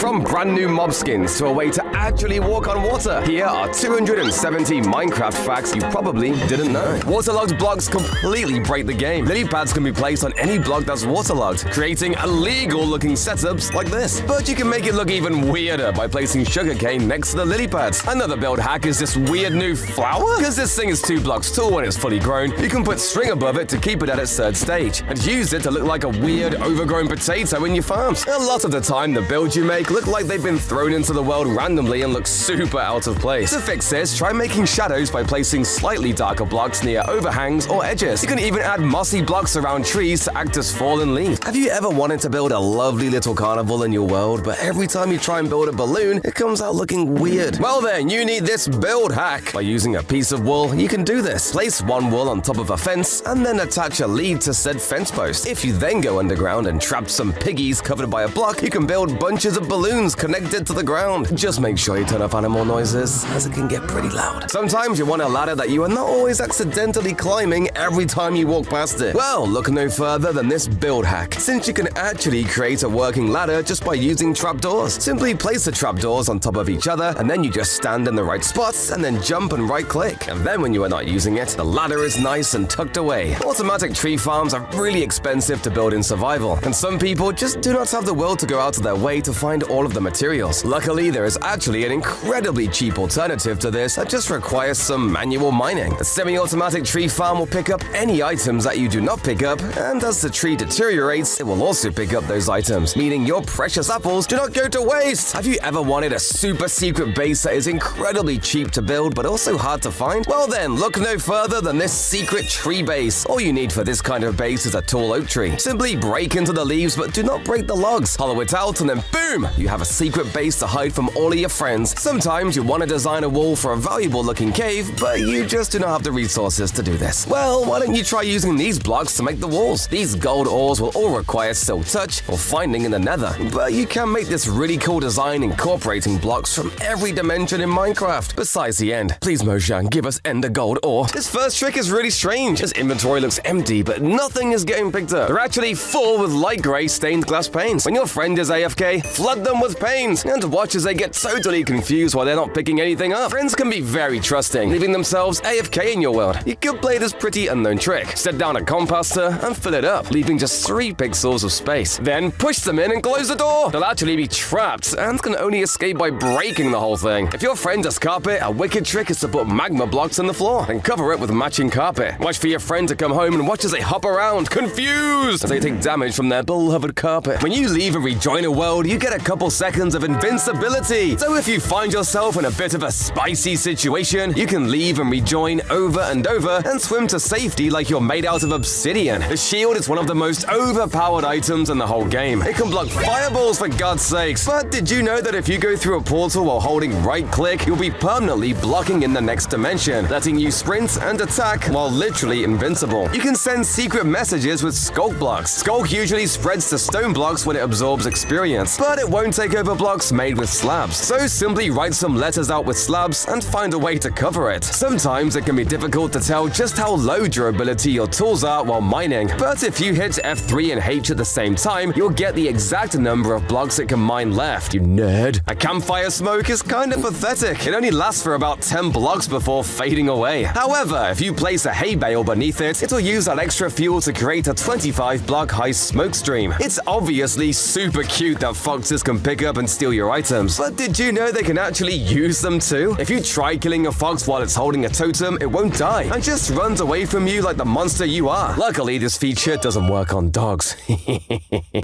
From brand new mob skins to a way to actually walk on water, here are 270 Minecraft facts you probably didn't know. Waterlogged blocks completely break the game. Lily pads can be placed on any block that's waterlogged, creating illegal-looking setups like this. But you can make it look even weirder by placing sugarcane next to the lily pads. Another build hack is this weird new flower. Because this thing is 2 blocks tall when it's fully grown, you can put string above it to keep it at its 3rd stage, and use it to look like a weird, overgrown potato in your farms. A lot of the time, the builds you make look like they've been thrown into the world randomly and look super out of place. To fix this, try making shadows by placing slightly darker blocks near overhangs or edges. You can even add mossy blocks around trees to act as fallen leaves. Have you ever wanted to build a lovely little carnival in your world, but every time you try and build a balloon, it comes out looking weird? Well then, you need this build hack. By using a piece of wool, you can do this. Place one wool on top of a fence, and then attach a lead to said fence post. If you then go underground and trap some piggies covered by a block, you can build bunches of balloons connected to the ground. Just make sure you turn off animal noises, as it can get pretty loud. Sometimes you want a ladder that you are not always accidentally climbing every time you walk past it. Well, look no further than this build hack, since you can actually create a working ladder just by using trapdoors. Simply place the trapdoors on top of each other, and then you just stand in the right spots and then jump and right-click. And then when you are not using it, the ladder is nice and tucked away. Automatic tree farms are really expensive to build in survival, and some people just do not have the will to go out of their way to find all of the materials. Luckily, there is actually an incredibly cheap alternative to this that just requires some manual mining. A semi-automatic tree farm will pick up any items that you do not pick up, and as the tree deteriorates, it will also pick up those items, meaning your precious apples do not go to waste. Have you ever wanted a super secret base that is incredibly cheap to build but also hard to find? Well then, look no further than this secret tree base. All you need for this kind of base is a tall oak tree. Simply break into the leaves but do not break the logs. Hollow it out and then boom! You have a secret base to hide from all of your friends. Sometimes you want to design a wall for a valuable looking cave, but you just do not have the resources to do this. Well, why don't you try using these blocks to make the walls? These gold ores will all require silk touch or finding in the nether, but you can make this really cool design incorporating blocks from every dimension in Minecraft. Besides the end, please Mojang, give us ender gold ore. This first trick is really strange. His inventory looks empty, but nothing is getting picked up. They're actually full with light gray stained glass panes. When your friend is AFK, flood them with panes, and watch as they get totally confused while they're not picking anything up. Friends can be very trusting, leaving themselves AFK in your world. You could play this pretty unknown trick. Set down a composter and fill it up, leaving just 3 pixels of space. Then push them in and close the door. They'll actually be trapped and can only escape by breaking the whole thing. If your friend does carpet, a wicked trick is to put magma blocks in the floor and cover it with matching carpet. Watch for your friend to come home and watch as they hop around, confused, as they take damage from their beloved carpet. When you leave and rejoin a world, you get a couple seconds of invincibility. So if you find yourself in a bit of a spicy situation, you can leave and rejoin over and over and swim to safety like you're made out of obsidian. The shield is one of the most overpowered items in the whole game. It can block fireballs for God's sakes. But did you know that if you go through a portal while holding right-click, you'll be permanently blocking in the next dimension, letting you sprint and attack while literally invincible. You can send secret messages with skulk blocks. Skulk usually spreads to stone blocks when it absorbs experience, but it won't take over blocks made with slabs. So simply write some letters out with slabs and find a way to cover it. Sometimes it can be difficult to tell just how low durability your tools are while mining, but if you hit F3 and H at the same time, you'll get the exact number of blocks it can mine left, you nerd. A campfire smoke is kind of pathetic. It only lasts for about 10 blocks before fading away. However, if you place a hay bale beneath it, it'll use that extra fuel to create a 25-block high smoke stream. It's obviously super cute that foxes can pick up and steal your items, but did you know they can actually use them too? If you try killing a fox while it's holding a totem, it won't die and just runs away from you like the monster you are. Luckily, this feature doesn't work on dogs.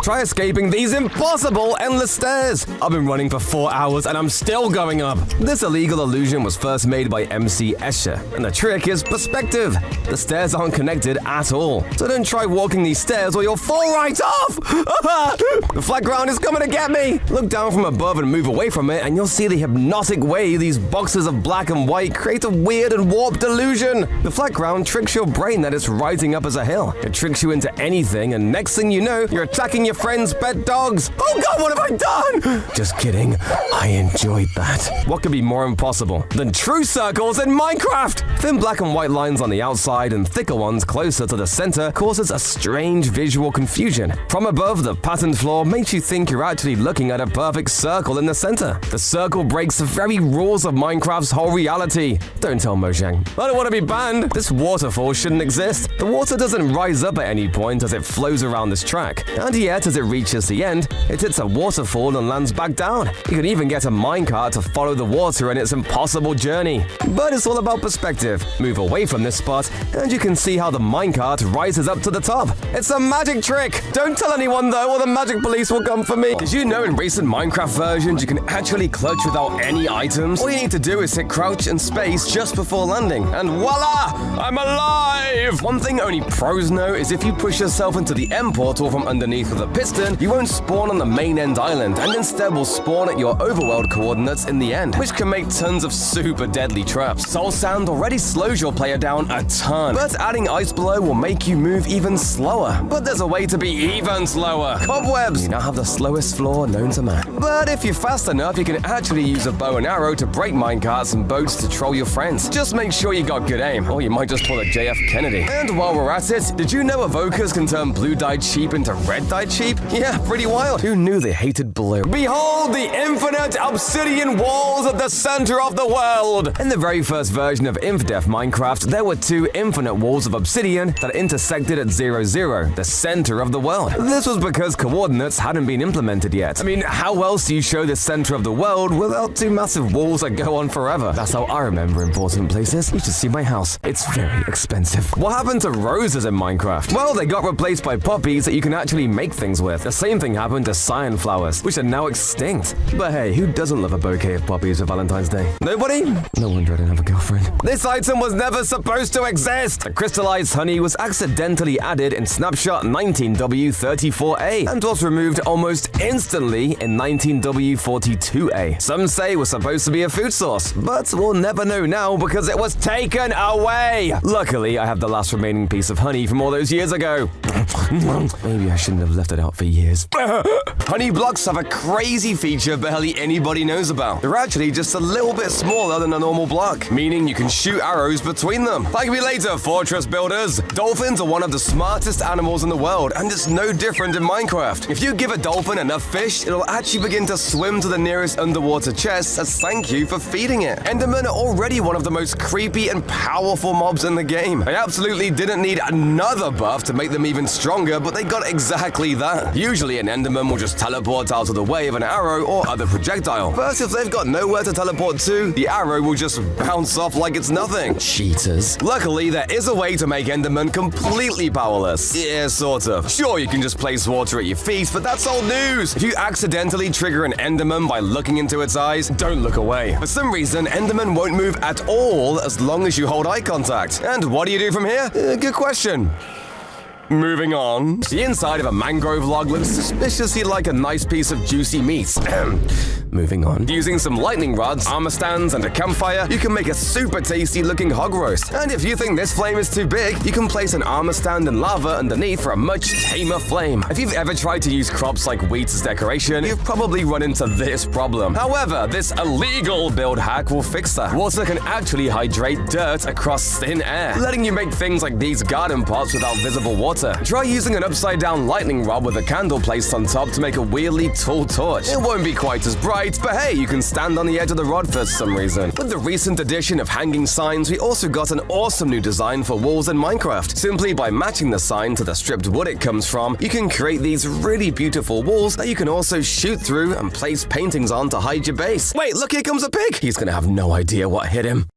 Try escaping these impossible endless stairs. I've been running for 4 hours and I'm still going up. This illegal illusion was first made by MC Escher, and the trick is perspective. The stairs aren't connected at all, so don't try walking these stairs or you'll fall right off. The flat ground is coming to get me. Look down from above and move away from it, and you'll see the hypnotic way these boxes of black and white create a weird and warped illusion. The flat ground tricks your brain that it's rising up as a hill. It tricks you into anything, and next thing you know, you're attacking your friend's pet dogs. Oh God, what have I done? Just kidding. I enjoyed that. What could be more impossible than true circles in Minecraft? Thin black and white lines on the outside and thicker ones closer to the center causes a strange visual confusion. From above, the patterned floor makes you think you're actually looking at a perfect circle in the center. The circle breaks the very rules of Minecraft's whole reality. Don't tell Mojang. I don't want to be banned. This waterfall shouldn't exist. The water doesn't rise up at any point as it flows around this track. And yet, as it reaches the end, it hits a waterfall and lands back down. You can even get a minecart to follow the water in its impossible journey. But it's all about perspective. Move away from this spot, and you can see how the minecart rises up to the top. It's a magic trick! Don't tell anyone though, or the magic police will come for me. Did you know in recent Minecraft versions you can actually clutch without any items? All you need to do is hit crouch and space just before landing, and voila! I'm alive! One thing only pros know is if you push yourself into the end portal from underneath with a piston, you won't spawn on the main end island, and instead will spawn at your overworld coordinates in the end, which can make tons of super deadly traps. Soul Sand already slows your player down a ton, but adding ice below will make you move even slower. But there's a way to be even slower. Cobwebs! You now have the slowest floor known to man. But if you're fast enough, you can actually use a bow and arrow to break minecarts and boats to troll your friends. Just make sure you got good aim, or you might just pull a JF Kennedy. And while we're at it, did you know evokers can turn blue-dyed sheep into red-dyed sheep? Yeah, pretty wild. Who knew they hated blue? Behold the infinite obsidian walls at the center of the world! In the very first version of Infdef Minecraft, there were two infinite walls of obsidian that intersected at 0, 0, the center of the world. This was because coordinates hadn't been implemented yet. I mean, how else do you show the center of the world without two massive walls that go on forever? That's how I remember important places. You should see my house. It's very expensive. What happened to roses in Minecraft? Well, they got replaced by poppies that you can actually make things with. The same thing happened to cyan flowers, which are now extinct. But hey, who doesn't love a bouquet of poppies for Valentine's Day? Nobody? No wonder I didn't have a girlfriend. This item was never supposed to exist! The crystallized honey was accidentally added in snapshot 19W34A and was removed almost instantly in 19W42A. Some say it was supposed to be a food source, but we'll never know now because it was taken away! Luckily, I have the last remaining piece of honey from all those years ago. Maybe I shouldn't have left it out for years. Honey blocks have a crazy feature barely anybody knows about. They're actually just a little bit smaller than a normal block, meaning you can shoot arrows between them. Thank me later, fortress builders. Dolphins are one of the smartest animals in the world, and it's no different in Minecraft. If you give a dolphin enough fish, it'll actually begin to swim to the nearest underwater chest as thank you for feeding it. Endermen are already one of the most creepy and powerful mobs in the game. I absolutely didn't need another buff to make them even stronger, but they got exactly that. Usually an Enderman will just teleport out of the way of an arrow or other projectile. But if they've got nowhere to teleport to, the arrow will just bounce off like it's nothing. Cheaters. Luckily, there is a way to make Enderman completely powerless. Yeah, sort of. Sure, you can just place water at your feet, but that's old news. If you accidentally trigger an Enderman by looking into its eyes, don't look away. For some reason, Enderman won't move at all as long as you hold eye contact. And what do you do from here? Good question. Moving on. The inside of a mangrove log looks suspiciously like a nice piece of juicy meat. Moving on. Using some lightning rods, armor stands, and a campfire, you can make a super tasty looking hog roast. And if you think this flame is too big, you can place an armor stand and lava underneath for a much tamer flame. If you've ever tried to use crops like wheat as decoration, you've probably run into this problem. However, this illegal build hack will fix that. Water can actually hydrate dirt across thin air, letting you make things like these garden pots without visible water. Try using an upside down lightning rod with a candle placed on top to make a weirdly tall torch. It won't be quite as bright, but hey, you can stand on the edge of the rod for some reason. With the recent addition of hanging signs, we also got an awesome new design for walls in Minecraft. Simply by matching the sign to the stripped wood it comes from, you can create these really beautiful walls that you can also shoot through and place paintings on to hide your base. Wait, look, here comes a pig! He's gonna have no idea what hit him.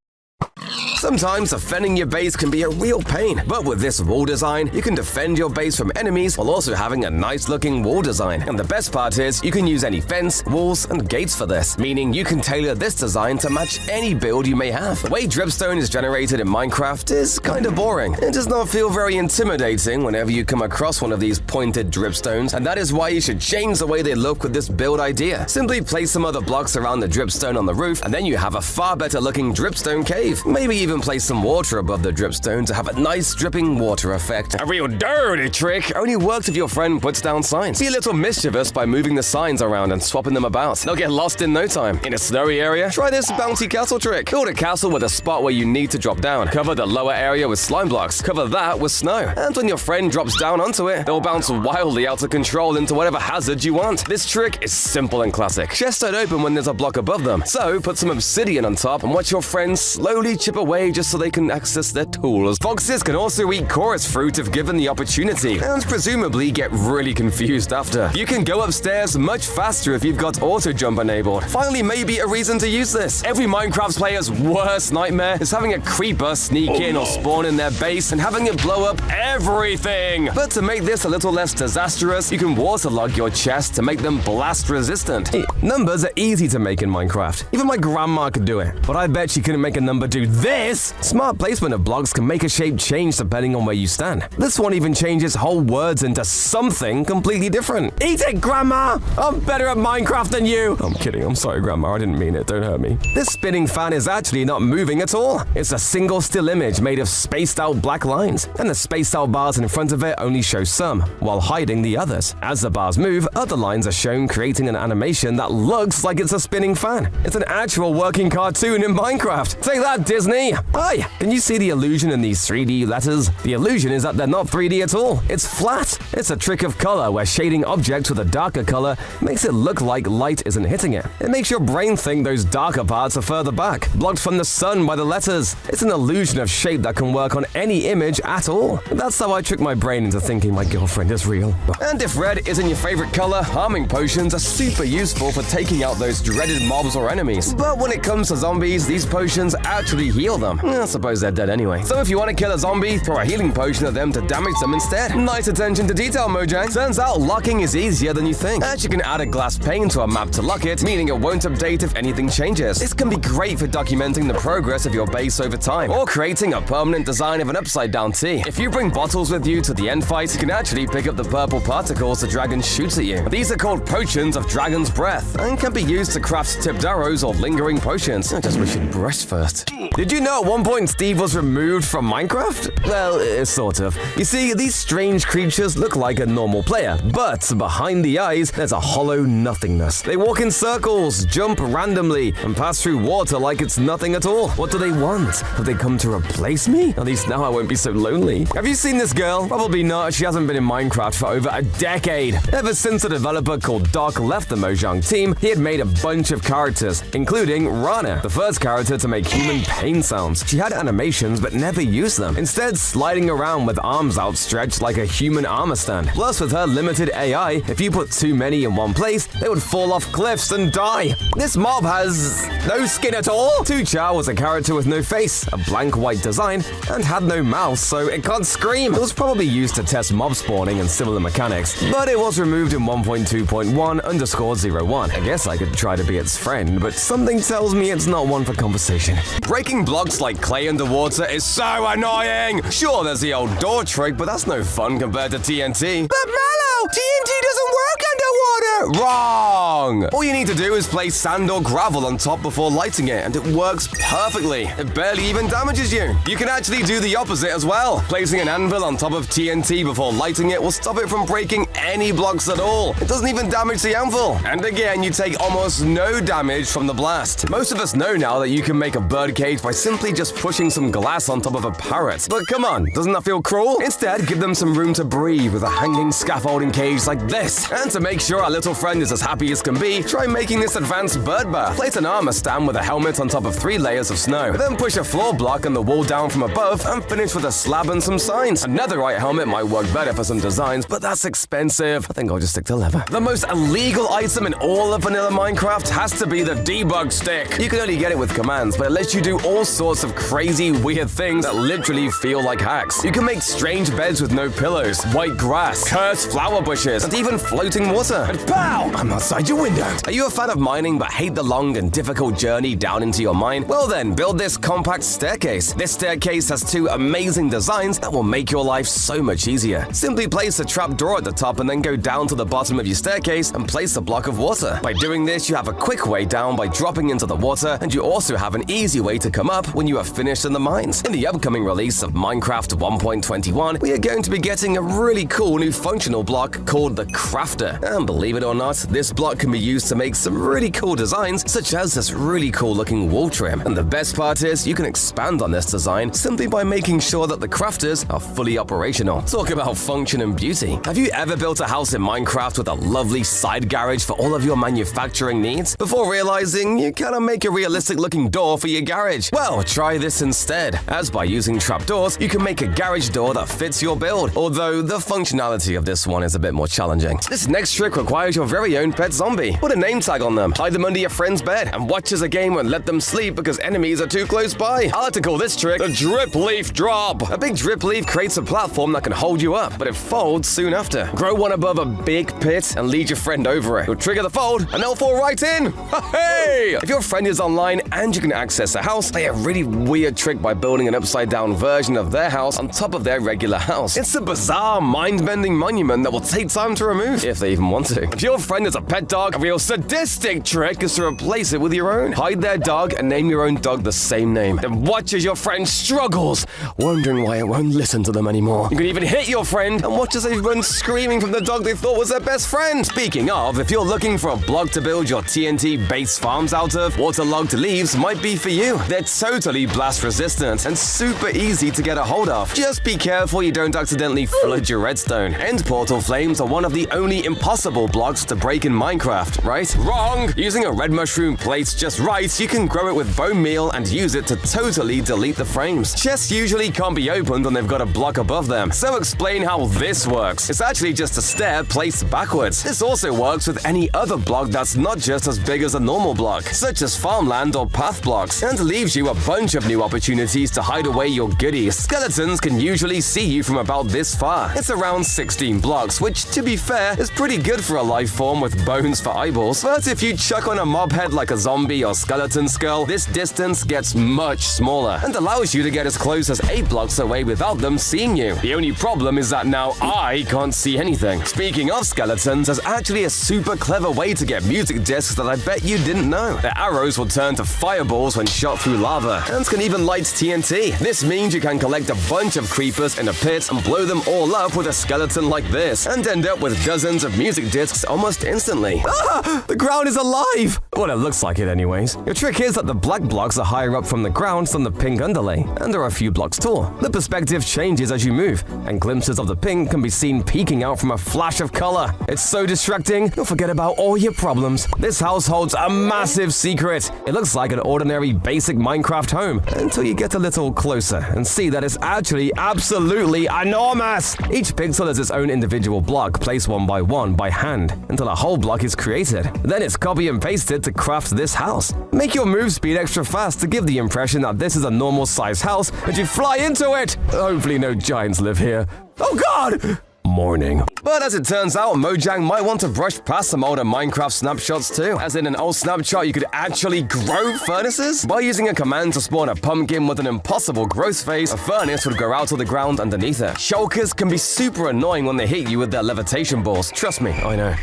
Sometimes defending your base can be a real pain, but with this wall design, you can defend your base from enemies while also having a nice looking wall design. And the best part is, you can use any fence, walls, and gates for this, meaning you can tailor this design to match any build you may have. The way dripstone is generated in Minecraft is kind of boring. It does not feel very intimidating whenever you come across one of these pointed dripstones, and that is why you should change the way they look with this build idea. Simply place some other blocks around the dripstone on the roof, and then you have a far better looking dripstone cave. Maybe even even place some water above the dripstone to have a nice dripping water effect. A real dirty trick only works if your friend puts down signs. Be a little mischievous by moving the signs around and swapping them about. They'll get lost in no time. In a snowy area, try this bouncy castle trick. Build a castle with a spot where you need to drop down. Cover the lower area with slime blocks. Cover that with snow. And when your friend drops down onto it, they'll bounce wildly out of control into whatever hazard you want. This trick is simple and classic. Chests don't open when there's a block above them. So put some obsidian on top and watch your friends slowly chip away just so they can access their tools. Foxes can also eat chorus fruit if given the opportunity, and presumably get really confused after. You can go upstairs much faster if you've got auto jump enabled. Finally, maybe a reason to use this. Every Minecraft player's worst nightmare is having a creeper sneak in or spawn in their base and having it blow up everything. But to make this a little less disastrous, you can waterlog your chests to make them blast resistant. Numbers are easy to make in Minecraft. Even my grandma could do it. But I bet she couldn't make a number do this. Smart placement of blocks can make a shape change depending on where you stand. This one even changes whole words into something completely different. Eat it, Grandma! I'm better at Minecraft than you! I'm kidding, I'm sorry, Grandma, I didn't mean it, don't hurt me. This spinning fan is actually not moving at all. It's a single still image made of spaced out black lines, and the spaced out bars in front of it only show some, while hiding the others. As the bars move, other lines are shown, creating an animation that looks like it's a spinning fan. It's an actual working cartoon in Minecraft. Take that, Disney! Hi! Can you see the illusion in these 3D letters? The illusion is that they're not 3D at all. It's flat. It's a trick of color where shading objects with a darker color makes it look like light isn't hitting it. It makes your brain think those darker parts are further back, blocked from the sun by the letters. It's an illusion of shape that can work on any image at all. That's how I trick my brain into thinking my girlfriend is real. And if red isn't your favorite color, harming potions are super useful for taking out those dreaded mobs or enemies. But when it comes to zombies, these potions actually heal them. I suppose they're dead anyway. So if you want to kill a zombie, throw a healing potion at them to damage them instead. Nice attention to detail, Mojang. Turns out locking is easier than you think. And you can add a glass pane to a map to lock it, meaning it won't update if anything changes. This can be great for documenting the progress of your base over time, or creating a permanent design of an upside down T. If you bring bottles with you to the end fight, you can actually pick up the purple particles the dragon shoots at you. These are called potions of dragon's breath, and can be used to craft tipped arrows or lingering potions. I just wish you'd brushed first. Did you know at one point Steve was removed from Minecraft? Well, sort of. You see, these strange creatures look like a normal player, but behind the eyes, there's a hollow nothingness. They walk in circles, jump randomly, and pass through water like it's nothing at all. What do they want? Have they come to replace me? At least now I won't be so lonely. Have you seen this girl? Probably not. She hasn't been in Minecraft for over a decade. Ever since a developer called Doc left the Mojang team, he had made a bunch of characters, including Rana, the first character to make human pain sounds. She had animations but never used them, instead sliding around with arms outstretched like a human armor stand. Plus, with her limited AI, if you put too many in one place, they would fall off cliffs and die. This mob has no skin at all. Tucha was a character with no face, a blank white design, and had no mouth, so it can't scream. It was probably used to test mob spawning and similar mechanics, but it was removed in 1.2.1_01. I guess I could try to be its friend, but something tells me it's not one for conversation. Breaking blocks like clay underwater is so annoying! Sure, there's the old door trick, but that's no fun compared to TNT. But Mallow, TNT doesn't work underwater! Wrong! All you need to do is place sand or gravel on top before lighting it, and it works perfectly. It barely even damages you. You can actually do the opposite as well. Placing an anvil on top of TNT before lighting it will stop it from breaking any blocks at all. It doesn't even damage the anvil. And again, you take almost no damage from the blast. Most of us know now that you can make a birdcage by simply just pushing some glass on top of a parrot. But come on, doesn't that feel cruel? Instead, give them some room to breathe with a hanging scaffolding cage like this. And to make sure our little friend is as happy as can be, try making this advanced bird bath. Place an armor stand with a helmet on top of 3 layers of snow. Then push a floor block and the wall down from above and finish with a slab and some signs. A netherite helmet might work better for some designs, but that's expensive. I think I'll just stick to leather. The most illegal item in all of vanilla Minecraft has to be the debug stick. You can only get it with commands, but it lets you do all sorts of crazy, weird things that literally feel like hacks. You can make strange beds with no pillows, white grass, cursed flower bushes, and even floating water. And pow! I'm outside your window. Are you a fan of mining but hate the long and difficult journey down into your mine? Well then, build this compact staircase. This staircase has 2 amazing designs that will make your life so much easier. Simply place a trap door at the top and then go down to the bottom of your staircase and place a block of water. By doing this, you have a quick way down by dropping into the water, and you also have an easy way to come up when when you are finished in the mines. In the upcoming release of Minecraft 1.21, we are going to be getting a really cool new functional block called the Crafter. And believe it or not, this block can be used to make some really cool designs, such as this really cool looking wall trim. And the best part is, you can expand on this design simply by making sure that the crafters are fully operational. Talk about function and beauty. Have you ever built a house in Minecraft with a lovely side garage for all of your manufacturing needs, before realizing you cannot make a realistic looking door for your garage? Well, try this instead, as by using trapdoors, you can make a garage door that fits your build, although the functionality of this one is a bit more challenging. This next trick requires your very own pet zombie. Put a name tag on them, hide them under your friend's bed, and watch as a game and let them sleep because enemies are too close by. I like to call this trick the drip leaf drop. A big drip leaf creates a platform that can hold you up, but it folds soon after. Grow one above a big pit and lead your friend over it. You'll trigger the fold, and they'll fall right in. Hey! If your friend is online and you can access a house, play a really weird trick by building an upside-down version of their house on top of their regular house. It's a bizarre, mind-bending monument that will take time to remove, if they even want to. If your friend is a pet dog, a real sadistic trick is to replace it with your own. Hide their dog and name your own dog the same name. Then watch as your friend struggles, wondering why it won't listen to them anymore. You can even hit your friend and watch as they run screaming from the dog they thought was their best friend. Speaking of, if you're looking for a block to build your TNT-based farms out of, waterlogged leaves might be for you. They're totally blast resistant and super easy to get a hold of. Just be careful you don't accidentally flood your redstone. End portal flames are one of the only impossible blocks to break in Minecraft, right? Wrong! Using a red mushroom placed just right, you can grow it with bone meal and use it to totally delete the frames. Chests usually can't be opened when they've got a block above them, so explain how this works. It's actually just a stair placed backwards. This also works with any other block that's not just as big as a normal block, such as farmland or path blocks, and leaves you a bunch of new opportunities to hide away your goodies. Skeletons can usually see you from about this far. It's around 16 blocks, which, to be fair, is pretty good for a life form with bones for eyeballs. But if you chuck on a mob head like a zombie or skeleton skull, this distance gets much smaller and allows you to get as close as 8 blocks away without them seeing you. The only problem is that now I can't see anything. Speaking of skeletons, there's actually a super clever way to get music discs that I bet you didn't know. Their arrows will turn to fireballs when shot through lava, and can even light TNT. This means you can collect a bunch of creepers in a pit and blow them all up with a skeleton like this, and end up with dozens of music discs almost instantly. Ah! The ground is alive! Well, it looks like it anyways. Your trick is that the black blocks are higher up from the ground than the pink underlay, and are a few blocks tall. The perspective changes as you move, and glimpses of the pink can be seen peeking out from a flash of color. It's so distracting, you'll forget about all your problems. This house holds a massive secret. It looks like an ordinary basic Minecraft home, until you get a little closer and see that it's actually absolutely enormous. Each pixel is its own individual block, placed one by hand, until a whole block is created. Then it's copy and pasted to craft this house. Make your move speed extra fast to give the impression that this is a normal size house and you fly into it. Hopefully no giants live here. Oh god! Morning. But as it turns out, Mojang might want to brush past some older Minecraft snapshots too. As in an old snapshot, you could actually grow furnaces? By using a command to spawn a pumpkin with an impossible growth phase, a furnace would grow out of the ground underneath it. Shulkers can be super annoying when they hit you with their levitation balls. Trust me, I know.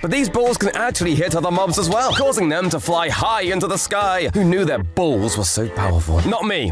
But these balls can actually hit other mobs as well, causing them to fly high into the sky. Who knew their balls were so powerful? Not me.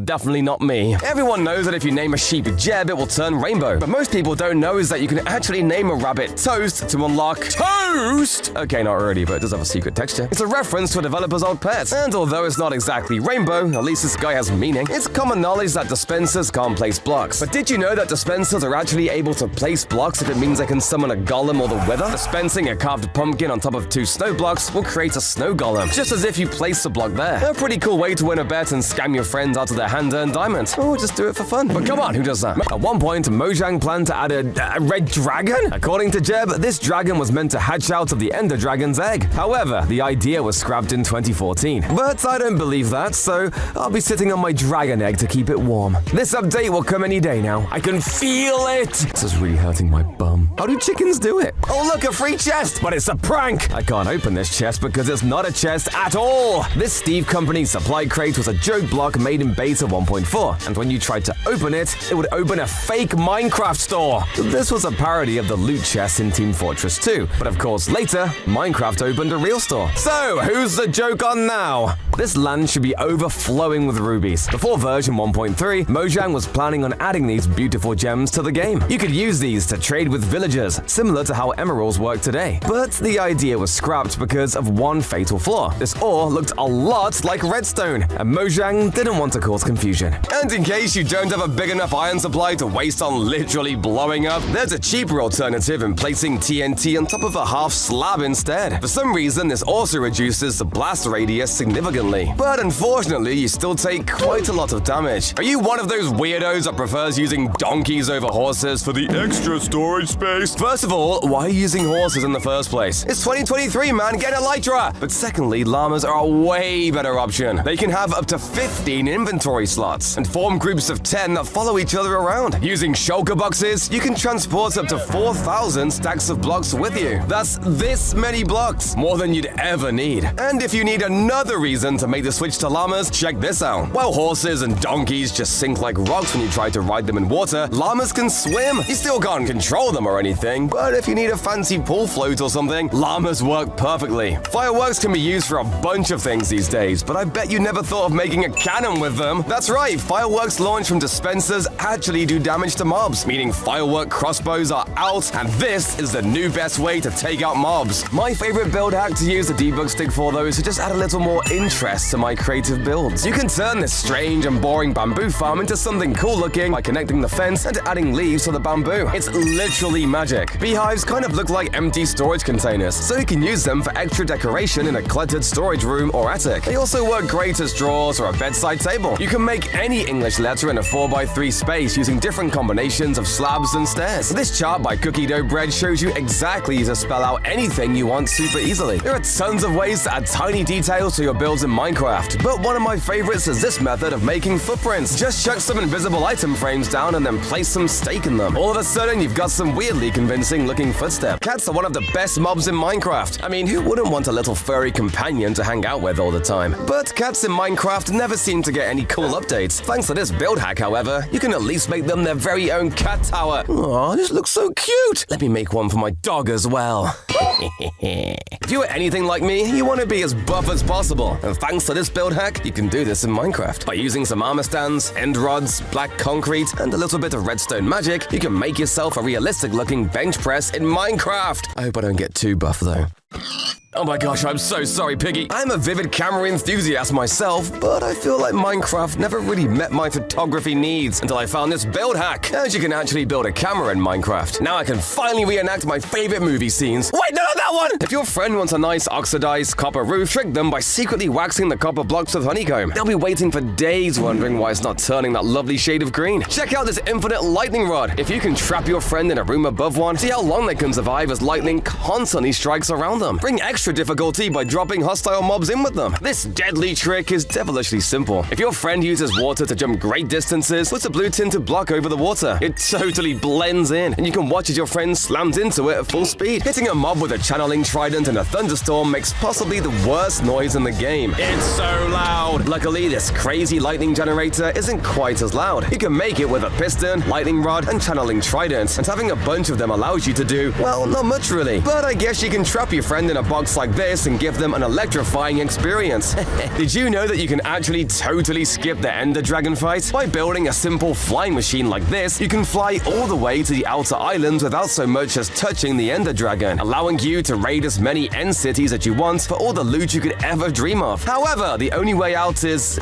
Definitely not me. Everyone knows that if you name a sheep Jeb, it will turn rainbow. But most people don't know is that you can actually name a rabbit Toast to unlock Toast! Okay, not really, but it does have a secret texture. It's a reference to a developer's old pet. And although it's not exactly rainbow, at least this guy has meaning. It's common knowledge that dispensers can't place blocks. But did you know that dispensers are actually able to place blocks if it means they can summon a golem or the wither? Dispensing a carved pumpkin on top of 2 snow blocks will create a snow golem, just as if you place the block there. A pretty cool way to win a bet and scam your friends out of their hand-earned diamond. Or just do it for fun. But come on, who does that? At one point, Mojang planned to add a red dragon? According to Jeb, this dragon was meant to hatch out of the Ender Dragon's egg. However, the idea was scrapped in 2014. But I don't believe that, so I'll be sitting on my dragon egg to keep it warm. This update will come any day now. I can feel it! This is really hurting my bum. How do chickens do it? Oh look, a free chest! But it's a prank! I can't open this chest because it's not a chest at all! This Steve Company supply crate was a joke block made in beta 1.4, and when you tried to open it, it would open a fake Minecraft store. This was a parody of the loot chest in Team Fortress 2, but of course later, Minecraft opened a real store. So, who's the joke on now? This land should be overflowing with rubies. Before version 1.3, Mojang was planning on adding these beautiful gems to the game. You could use these to trade with villagers, similar to how emeralds work today. But the idea was scrapped because of one fatal flaw. This ore looked a lot like redstone, and Mojang didn't want to cause confusion. And in case you don't have a big enough iron supply to waste on literally blowing up, there's a cheaper alternative in placing TNT on top of a half slab instead. For some reason, this also reduces the blast radius significantly. But unfortunately, you still take quite a lot of damage. Are you one of those weirdos that prefers using donkeys over horses for the extra storage space? First of all, why are you using horses in the first place? It's 2023, man, get elytra! But secondly, llamas are a way better option. They can have up to 15 inventory slots and form groups of 10 that follow each other around. Using shulker boxes, you can transport up to 4,000 stacks of blocks with you. That's this many blocks, more than you'd ever need. And if you need another reason to make the switch to llamas, check this out. While horses and donkeys just sink like rocks when you try to ride them in water, llamas can swim. You still can't control them or anything, but if you need a fancy pool float or something, llamas work perfectly. Fireworks can be used for a bunch of things these days, but I bet you never thought of making a cannon with them. That's right, fireworks launched from dispensers actually do damage to mobs, meaning firework crossbows are out, and this is the new best way to take out mobs. My favorite build hack to use the debug stick for, though, is to just add a little more interest to my creative builds. You can turn this strange and boring bamboo farm into something cool looking by connecting the fence and adding leaves to the bamboo. It's literally magic. Beehives kind of look like empty storage containers, so you can use them for extra decoration in a cluttered storage room or attic. They also work great as drawers or a bedside table. You can make any English letter in a 4x3 space using different combinations of slabs and stairs. This chart by Cookie Dough Bread shows you exactly to spell out anything you want super easily. There are tons of ways to add tiny details to your builds in Minecraft, but one of my favorites is this method of making footprints. Just chuck some invisible item frames down and then place some stake in them. All of a sudden, you've got some weirdly convincing looking footsteps. Cats are one of the best mobs in Minecraft. I mean, who wouldn't want a little furry companion to hang out with all the time? But cats in Minecraft never seem to get any cool updates. Thanks to this build hack, however, you can at least make them their very own cat tower. Aw, this looks so cute! Let me make one for my dog as well. If you are anything like me, you want to be as buff as possible. And thanks to this build hack, you can do this in Minecraft. By using some armor stands, end rods, black concrete, and a little bit of redstone magic, you can make yourself a realistic looking bench press in Minecraft. I hope I don't get too buff though. Oh my gosh, I'm so sorry, Piggy. I'm a vivid camera enthusiast myself, but I feel like Minecraft never really met my photography needs until I found this build hack. And you can actually build a camera in Minecraft. Now I can finally reenact my favorite movie scenes. Wait, no, not that one! If your friend wants a nice oxidized copper roof, trick them by secretly waxing the copper blocks with honeycomb. They'll be waiting for days wondering why it's not turning that lovely shade of green. Check out this infinite lightning rod. If you can trap your friend in a room above one, see how long they can survive as lightning constantly strikes around them. Bring extra difficulty by dropping hostile mobs in with them. This deadly trick is devilishly simple. If your friend uses water to jump great distances, put a blue tinted block over the water. It totally blends in, and you can watch as your friend slams into it at full speed. Hitting a mob with a channeling trident in a thunderstorm makes possibly the worst noise in the game. It's so loud! Luckily, this crazy lightning generator isn't quite as loud. You can make it with a piston, lightning rod, and channeling trident, and having a bunch of them allows you to do, well, not much really. But I guess you can trap your friend in a box like this and give them an electrifying experience. Did you know that you can actually totally skip the Ender Dragon fight? By building a simple flying machine like this, you can fly all the way to the outer islands without so much as touching the Ender Dragon, allowing you to raid as many end cities as you want for all the loot you could ever dream of. However, the only way out is,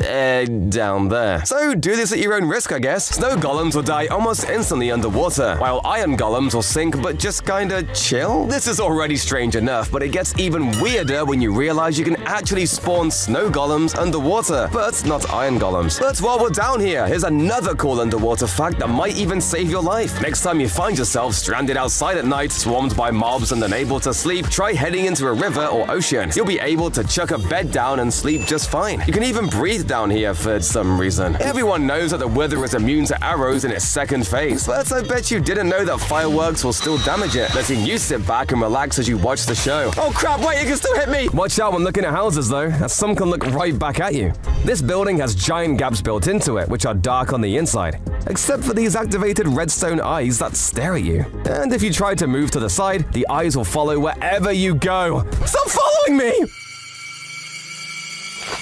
down there. So do this at your own risk, I guess. Snow golems will die almost instantly underwater, while iron golems will sink but just kinda chill. This is already strange enough, but it gets even weirder when you realize you can actually spawn snow golems underwater, but not iron golems. But while we're down here, here's another cool underwater fact that might even save your life. Next time you find yourself stranded outside at night, swarmed by mobs and unable to sleep, try heading into a river or ocean. You'll be able to chuck a bed down and sleep just fine. You can even breathe down here for some reason. Everyone knows that the wither is immune to arrows in its second phase, but I bet you didn't know that fireworks will still damage it, letting you sit back and relax as you watch the show. Oh crap, wait, it can still hit me! Watch out when looking at houses though, as some can look right back at you. This building has giant gaps built into it, which are dark on the inside, except for these activated redstone eyes that stare at you. And if you try to move to the side, the eyes will follow wherever you go. Stop following me!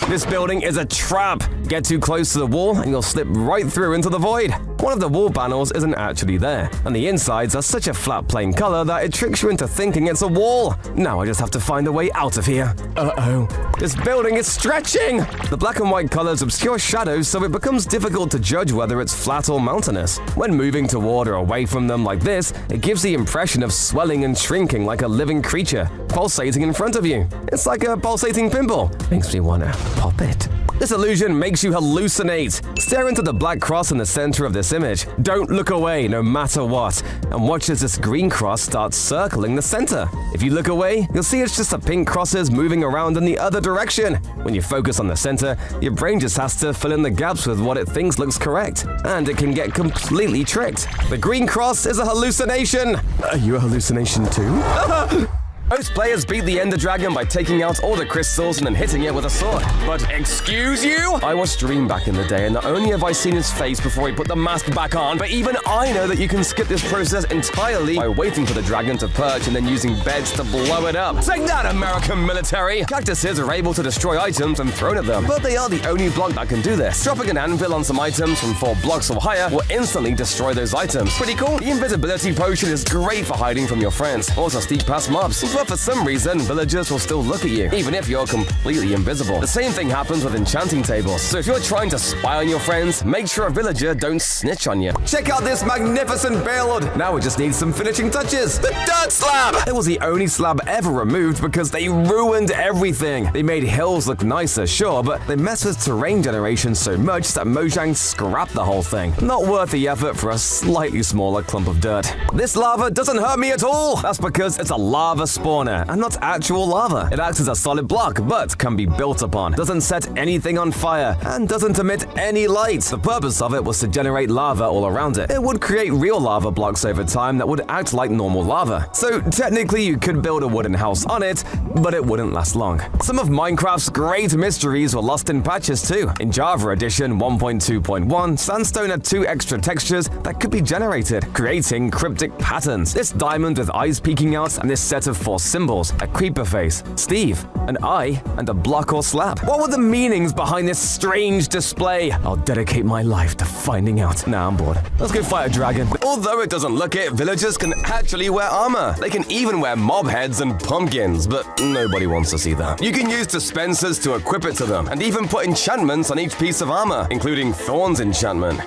This building is a trap. Get too close to the wall and you'll slip right through into the void. One of the wall panels isn't actually there, and the insides are such a flat plain color that it tricks you into thinking it's a wall. Now I just have to find a way out of here. Uh-oh. This building is stretching! The black and white colors obscure shadows, so it becomes difficult to judge whether it's flat or mountainous. When moving toward or away from them like this, it gives the impression of swelling and shrinking like a living creature, pulsating in front of you. It's like a pulsating pimple. Makes me wanna pop it. This illusion makes you hallucinate. Stare into the black cross in the center of this image. Don't look away no matter what, and watch as this green cross starts circling the center. If you look away, you'll see it's just the pink crosses moving around in the other direction. When you focus on the center, your brain just has to fill in the gaps with what it thinks looks correct, and it can get completely tricked. The green cross is a hallucination. Are you a hallucination too? Most players beat the Ender Dragon by taking out all the crystals and then hitting it with a sword. But excuse you? I watched Dream back in the day, and not only have I seen his face before he put the mask back on, but even I know that you can skip this process entirely by waiting for the dragon to perch and then using beds to blow it up. Take that, American military! Cactuses are able to destroy items and thrown at them, but they are the only block that can do this. Dropping an anvil on some items from 4 blocks or higher will instantly destroy those items. Pretty cool. The invisibility potion is great for hiding from your friends, also sneak past mobs. But for some reason, villagers will still look at you, even if you're completely invisible. The same thing happens with enchanting tables, so if you're trying to spy on your friends, make sure a villager don't snitch on you. Check out this magnificent build! Now we just need some finishing touches. The dirt slab! It was the only slab ever removed because they ruined everything. They made hills look nicer, sure, but they messed with terrain generation so much that Mojang scrapped the whole thing. Not worth the effort for a slightly smaller clump of dirt. This lava doesn't hurt me at all! That's because it's a lava spawner and not actual lava. It acts as a solid block, but can be built upon, doesn't set anything on fire, and doesn't emit any light. The purpose of it was to generate lava all around it. It would create real lava blocks over time that would act like normal lava. So technically you could build a wooden house on it, but it wouldn't last long. Some of Minecraft's great mysteries were lost in patches too. In Java Edition 1.2.1, Sandstone had 2 extra textures that could be generated, creating cryptic patterns. This diamond with eyes peeking out, and this set of 4 symbols, a creeper face, Steve, an eye, and a block or slab. What were the meanings behind this strange display? I'll dedicate my life to finding out. Nah, I'm bored. Let's go fight a dragon. Although it doesn't look it, villagers can actually wear armor. They can even wear mob heads and pumpkins, but nobody wants to see that. You can use dispensers to equip it to them, and even put enchantments on each piece of armor, including Thorns enchantment.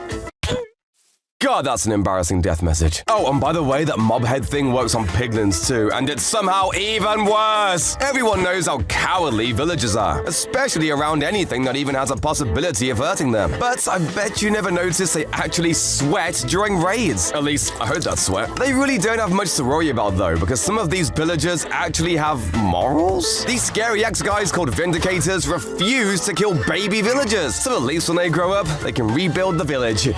God, that's an embarrassing death message. Oh, and by the way, that mob head thing works on piglins too, and it's somehow even worse! Everyone knows how cowardly villagers are, especially around anything that even has a possibility of hurting them. But I bet you never noticed they actually sweat during raids. At least, I heard that sweat. They really don't have much to worry about though, because some of these villagers actually have morals? These scary ex-guys called Vindicators refuse to kill baby villagers, so at least when they grow up, they can rebuild the village.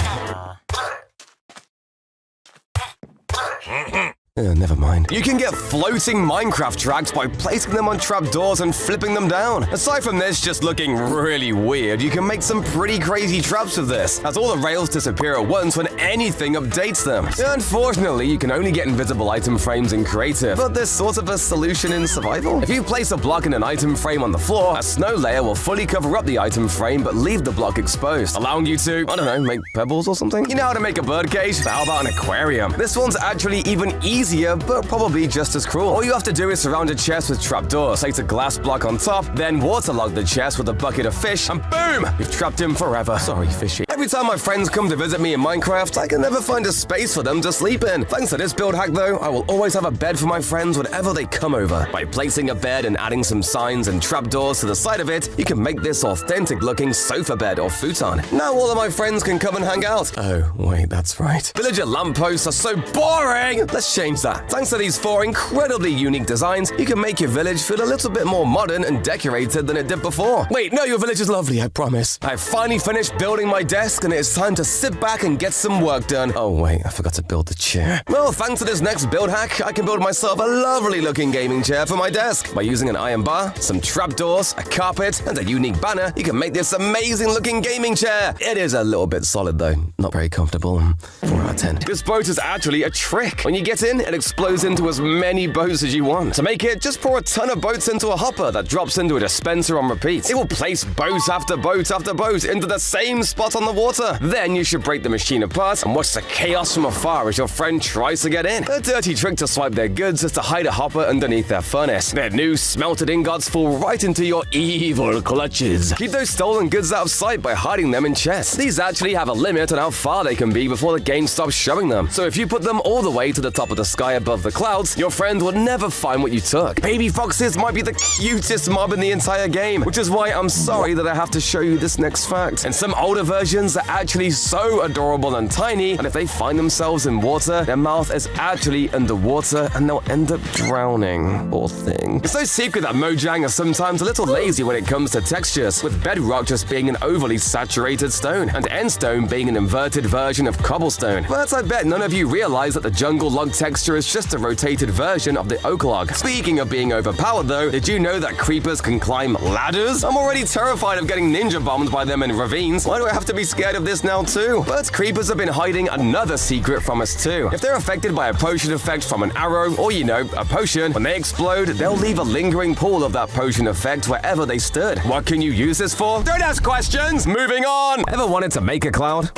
Never mind. You can get floating Minecraft tracks by placing them on trapdoors and flipping them down. Aside from this just looking really weird, you can make some pretty crazy traps with this, as all the rails disappear at once when anything updates them. Unfortunately, you can only get invisible item frames in creative, but there's sort of a solution in survival. If you place a block in an item frame on the floor, a snow layer will fully cover up the item frame but leave the block exposed, allowing you to, I don't know, make pebbles or something? You know how to make a birdcage? How about an aquarium? This one's actually even easier, but probably just as cruel. All you have to do is surround a chest with trapdoors, place a glass block on top, then waterlog the chest with a bucket of fish, and boom! You've trapped him forever. Sorry, fishy. Every time my friends come to visit me in Minecraft, I can never find a space for them to sleep in. Thanks to this build hack though, I will always have a bed for my friends whenever they come over. By placing a bed and adding some signs and trapdoors to the side of it, you can make this authentic looking sofa bed or futon. Now all of my friends can come and hang out. Oh, wait, that's right. Villager lampposts are so boring! Let's change that. Thanks to these 4 incredibly unique designs, you can make your village feel a little bit more modern and decorated than it did before. Wait, no, your village is lovely, I promise. I've finally finished building my desk and it's time to sit back and get some work done. Oh wait, I forgot to build the chair. Well, thanks to this next build hack, I can build myself a lovely looking gaming chair for my desk. By using an iron bar, some trapdoors, a carpet, and a unique banner, you can make this amazing looking gaming chair. It is a little bit solid though, not very comfortable. For out of 10. This boat is actually a trick. When you get in, it explodes into as many boats as you want. To make it, just pour a ton of boats into a hopper that drops into a dispenser on repeat. It will place boat after boat after boat into the same spot on the water. Then you should break the machine apart and watch the chaos from afar as your friend tries to get in. A dirty trick to swipe their goods is to hide a hopper underneath their furnace. Their new smelted ingots fall right into your evil clutches. Keep those stolen goods out of sight by hiding them in chests. These actually have a limit on how far they can be before the game stops showing them. So if you put them all the way to the top of the sky above the clouds, your friend will never find what you took. Baby foxes might be the cutest mob in the entire game, which is why I'm sorry that I have to show you this next fact. In some older versions, they're actually so adorable and tiny, and if they find themselves in water, their mouth is actually underwater and they'll end up drowning. Poor thing. It's no secret that Mojang are sometimes a little lazy when it comes to textures, with bedrock just being an overly saturated stone, and endstone being an inverted version of cobblestone. But I bet none of you realize that the jungle log texture is just a rotated version of the oak log. Speaking of being overpowered though, did you know that creepers can climb ladders? I'm already terrified of getting ninja bombed by them in ravines. Why do I have to be scared of this now too? But creepers have been hiding another secret from us too. If they're affected by a potion effect from an arrow, or a potion, when they explode, they'll leave a lingering pool of that potion effect wherever they stood. What can you use this for? Don't ask questions! Moving on! Ever wanted to make a cloud?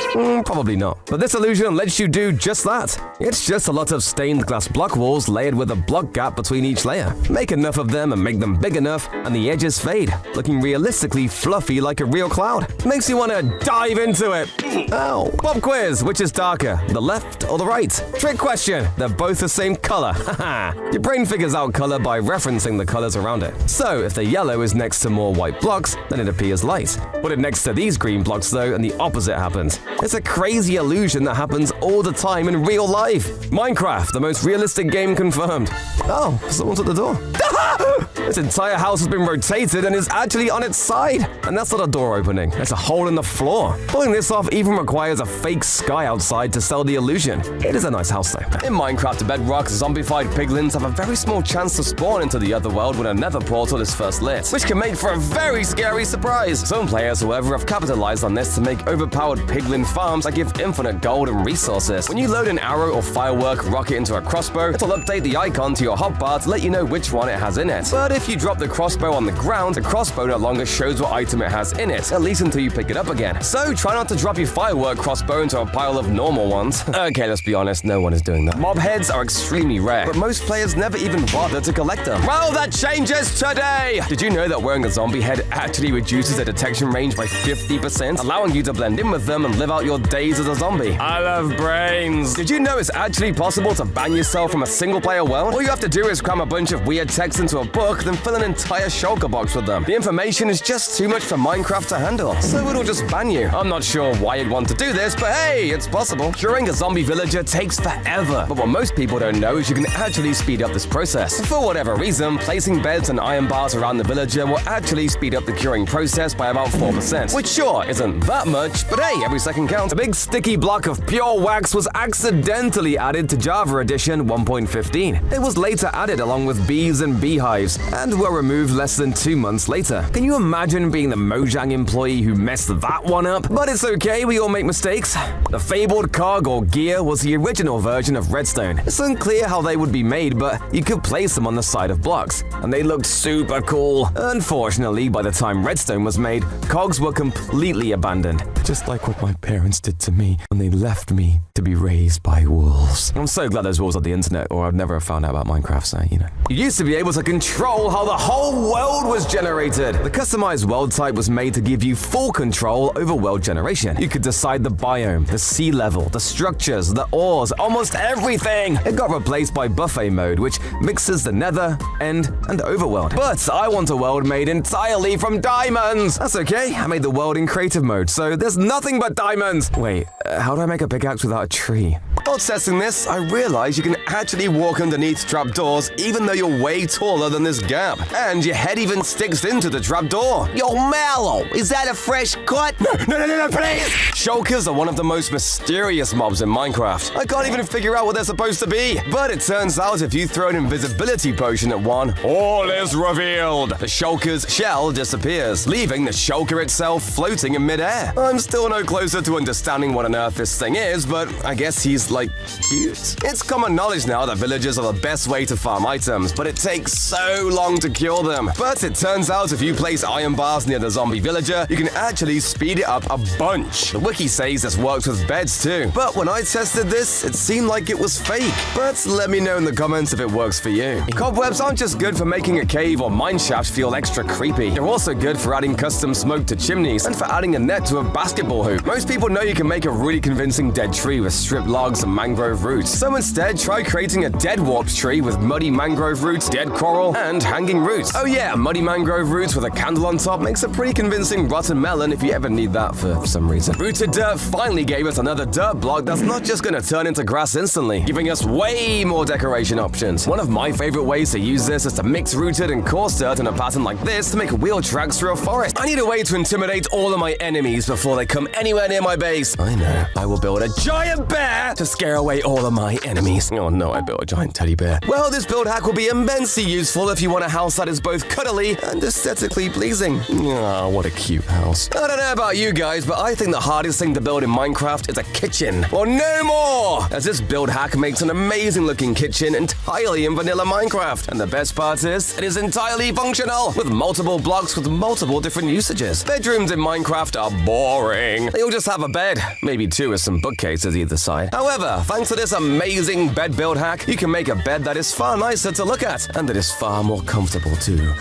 Probably not. But this illusion lets you do just that. It's just a lot of stained glass block walls layered with a block gap between each layer. Make enough of them and make them big enough, and the edges fade, looking realistically fluffy like a real cloud. Makes you want to dive into it. Ow. Pop quiz, which is darker, the left or the right? Trick question, they're both the same color. Haha. Your brain figures out color by referencing the colors around it. So if the yellow is next to more white blocks, then it appears light. Put it next to these green blocks though, and the opposite happens. It's a crazy illusion that happens all the time in real life. Minecraft, the most realistic game confirmed. Oh, someone's at the door. This entire house has been rotated and is actually on its side. And that's not a door opening, it's a hole in the floor. Pulling this off even requires a fake sky outside to sell the illusion. It is a nice house though. In Minecraft Bedrock, zombified piglins have a very small chance to spawn into the other world when a nether portal is first lit, which can make for a very scary surprise. Some players, however, have capitalized on this to make overpowered piglin farms that give infinite gold and resources. When you load an arrow or firework rocket into a crossbow, it'll update the icon to your hotbar to let you know which one it has in it. But if you drop the crossbow on the ground, the crossbow no longer shows what item it has in it, at least until you pick it up again. So try not to drop your firework crossbow into a pile of normal ones. Okay, let's be honest, no one is doing that. Mob heads are extremely rare, but most players never even bother to collect them. Well, that changes today! Did you know that wearing a zombie head actually reduces the detection range by 50%, allowing you to blend in with them and live out your days as a zombie? I love brains! Did you know it's actually possible to ban yourself from a single-player world? All you have to do is cram a bunch of weird text into a book, then fill an entire shulker box with them. The information is just too much for Minecraft to handle, so it'll just ban you. I'm not sure why you'd want to do this, but hey, it's possible. Curing a zombie villager takes forever, but what most people don't know is you can actually speed up this process. For whatever reason, placing beds and iron bars around the villager will actually speed up the curing process by about 4%, which sure isn't that much, but hey, every second counts. A big sticky block of pure wax was accidentally added to Java Edition 1.15. It was later added along with bees and beehives, and were removed less than 2 months later. Can you imagine being the Mojang employee who messed that one up? But it's okay, we all make mistakes. The fabled cog or gear was the original version of redstone. It's unclear how they would be made, but you could place them on the side of blocks, and they looked super cool. Unfortunately, by the time redstone was made, cogs were completely abandoned. Just like what my parents did to me when they left me to be raised by wolves. I'm so glad those wolves on the internet, or I'd never have found out about Minecraft, so you know. You used to be able to control how the whole world was generated. The customized world type was made to give you full control over world generation. You could decide the biome, the sea level, the structures, the ores, almost everything. It got replaced by buffet mode, which mixes the nether, end, and overworld. But I want a world made entirely from diamonds. That's okay, I made the world in creative mode, so there's nothing but diamonds. Wait, how do I make a pickaxe without a tree? While testing this, I realized you can actually walk underneath trapdoors even though you're way taller than this gap. And your head even sticks into the trapdoor. Yo, Mallow, is that a fresh cut? No, please! Shulkers are one of the most mysterious mobs in Minecraft. I can't even figure out what they're supposed to be. But it turns out if you throw an invisibility potion at one, all is revealed. The Shulker's shell disappears, leaving the Shulker itself floating in midair. I'm still no closer to understanding what on earth this thing is, but I guess he's, like, cute. It's common knowledge now that villagers are the best way to farm items, but it takes so long to cure them. But it turns out if you place iron bars near the zombie villager, you can actually speed it up a bunch. The wiki says this works with beds too, but when I tested this, it seemed like it was fake. But let me know in the comments if it works for you. Cobwebs aren't just good for making a cave or mine shaft feel extra creepy. They're also good for adding custom smoke to chimneys and for adding a net to a basketball hoop. Most people know you can make a really convincing dead tree with stripped logs and mangrove roots. So instead, try creating a dead warped tree with muddy mangrove roots, dead coral, and hanging roots. Oh yeah, muddy mangrove roots with a candle on top makes a pretty convincing rotten melon if you ever need that for some reason. Rooted dirt finally gave us another dirt block that's not just going to turn into grass instantly, giving us way more decoration options. One of my favorite ways to use this is to mix rooted and coarse dirt in a pattern like this to make wheel tracks through a forest. I need a way to intimidate all of my enemies before they come anywhere near my base. I know. I will build a giant bear to scare away all of my enemies. Oh no, I built a giant teddy bear. Well, this build hack will be immensely useful if you want a house that is both cuddly and aesthetically pleasing. Oh, what a cute house. I don't know about you guys, but I think the hardest thing to build in Minecraft is a kitchen. Well, no more! As this build hack makes an amazing looking kitchen entirely in vanilla Minecraft. And the best part is, it is entirely functional, with multiple blocks with multiple different usages. Bedrooms in Minecraft are boring. They all just have a bed, maybe two with some bookcases either side. However, thanks to this amazing bed build hack, you can make a bed that is far nicer to look at, and that is far more comfortable too.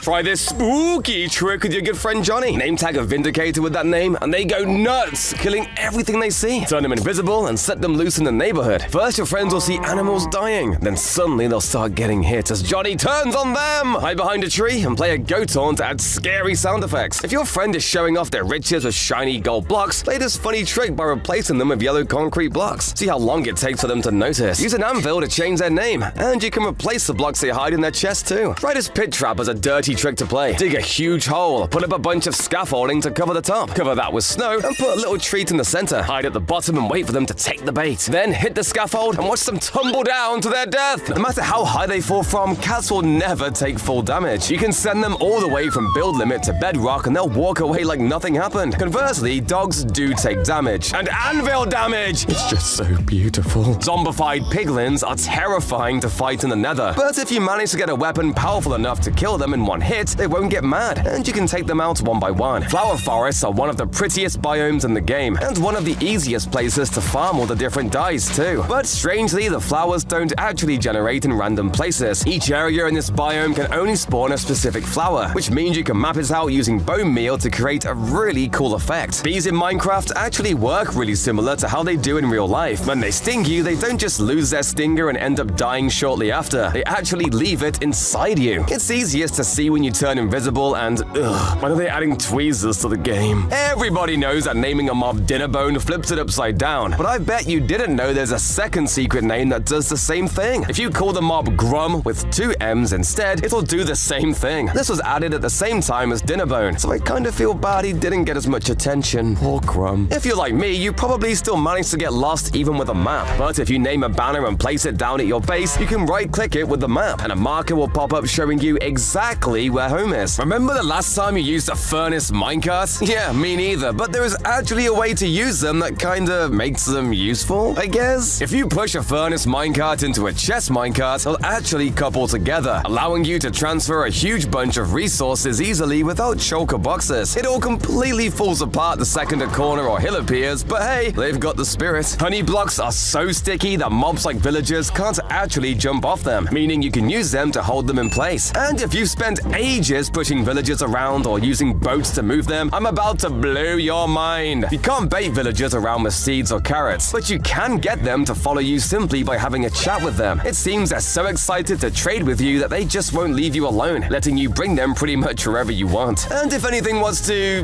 Try this spooky trick with your good friend Johnny. Name tag a Vindicator with that name, and they go nuts, killing everything they see. Turn them invisible and set them loose in the neighborhood. First, your friends will see animals dying. Then suddenly they'll start getting hit as Johnny turns on them. Hide behind a tree and play a goat horn to add scary sound effects. If your friend is showing off their riches with shiny gold blocks, play this funny trick by replacing them with yellow concrete blocks. See how long it takes for them to notice. Use an anvil to change their name, and you can replace the blocks they hide in their chest too. Try this pit trap as a dirty trick to play. Dig a huge hole, put up a bunch of scaffolding to cover the top. Cover that with snow, and put a little treat in the center. Hide at the bottom and wait for them to take the bait. Then hit the scaffold and watch them tumble down to their death. No matter how high they fall from, cats will never take full damage. You can send them all the way from build limit to bedrock and they'll walk away like nothing happened. Conversely, dogs do take damage. And anvil damage! It's just so beautiful. Zombified piglins are terrifying to fight in the nether. But if you manage to get a weapon powerful enough to kill them in one hit, they won't get mad, and you can take them out one by one. Flower forests are one of the prettiest biomes in the game, and one of the easiest places to farm all the different dyes too. But strangely, the flowers don't actually generate in random places. Each area in this biome can only spawn a specific flower, which means you can map it out using bone meal to create a really cool effect. Bees in Minecraft actually work really similar to how they do in real life. When they sting you, they don't just lose their stinger and end up dying shortly after. They actually leave it inside you. It's easiest to see when you turn invisible and why are they adding tweezers to the game? Everybody knows that naming a mob Dinnerbone flips it upside down, but I bet you didn't know there's a second secret name that does the same thing. If you call the mob Grum with 2 M's instead, it'll do the same thing. This was added at the same time as Dinnerbone, so I kind of feel bad he didn't get as much attention. Poor Grum. If you're like me, you probably still manage to get lost even with a map, but if you name a banner and place it down at your base, you can right-click it with the map, and a marker will pop up showing you exactly where home is. Remember the last time you used a furnace minecart? Yeah, me neither, but there is actually a way to use them that kinda makes them useful, I guess? If you push a furnace minecart into a chest minecart, they'll actually couple together, allowing you to transfer a huge bunch of resources easily without shulker boxes. It all completely falls apart the second a corner or hill appears, but hey, they've got the spirit. Honey blocks are so sticky that mobs like villagers can't actually jump off them, meaning you can use them to hold them in place. And if you've spent ages pushing villagers around or using boats to move them, I'm about to blow your mind. You can't bait villagers around with seeds or carrots, but you can get them to follow you simply by having a chat with them. It seems they're so excited to trade with you that they just won't leave you alone, letting you bring them pretty much wherever you want. And if anything was to,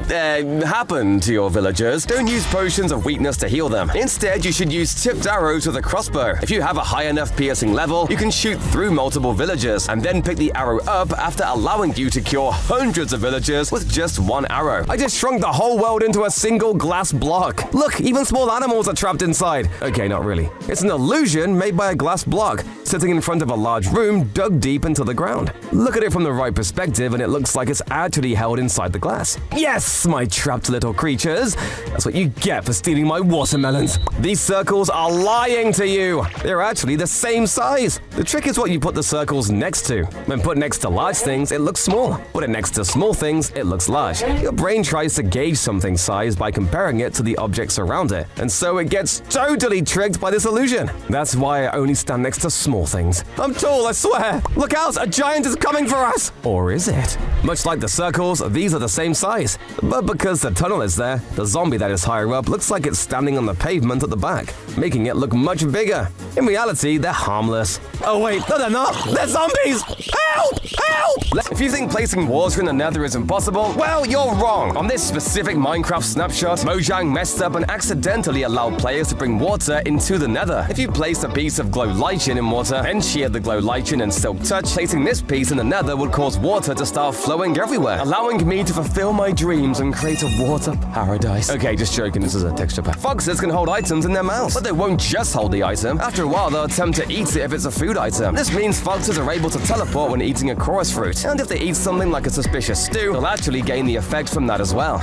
happen to your villagers, don't use potions of weakness to heal them. Instead, you should use tipped arrows with a crossbow. If you have a high enough piercing level, you can shoot through multiple villagers, and then pick the arrow up after allowing you to cure hundreds of villagers with just one arrow. I just shrunk the whole world into a single glass block. Look, even small animals are trapped inside. Okay, not really. It's an illusion made by a glass block, sitting in front of a large room dug deep into the ground. Look at it from the right perspective and it looks like it's actually held inside the glass. Yes, my trapped little creatures. That's what you get for stealing my watermelons. These circles are lying to you. They're actually the same size. The trick is what you put the circles next to. When put next to large things, it looks small. Put it next to small things, it looks large. Your brain tries to gauge something's size by comparing it to the objects around it, and so it gets totally tricked by this illusion. That's why I only stand next to small things. I'm tall, I swear. Look out, a giant is coming for us. Or is it? Much like the circles, these are the same size. But because the tunnel is there, the zombie that is higher up looks like it's standing on the pavement at the back, making it look much bigger. In reality, they're harmless. Oh wait, no they're not! They're zombies! Help! Help! If you think placing water in the nether is impossible, well, you're wrong. On this specific Minecraft snapshot, Mojang messed up and accidentally allowed players to bring water into the nether. If you placed a piece of glow lichen in water, then sheared the glow lichen and silk touch, placing this piece in the nether would cause water to start flowing everywhere, allowing me to fulfill my dreams and create a water paradise. Okay, just joking, this is a texture pack. Foxes can hold items in their mouths, but they won't just hold the item. After a while, they'll attempt to eat it if it's a food item. This means foxes are able to teleport when eating a chorus fruit, and if they eat something like a suspicious stew, they'll actually gain the effect from that as well.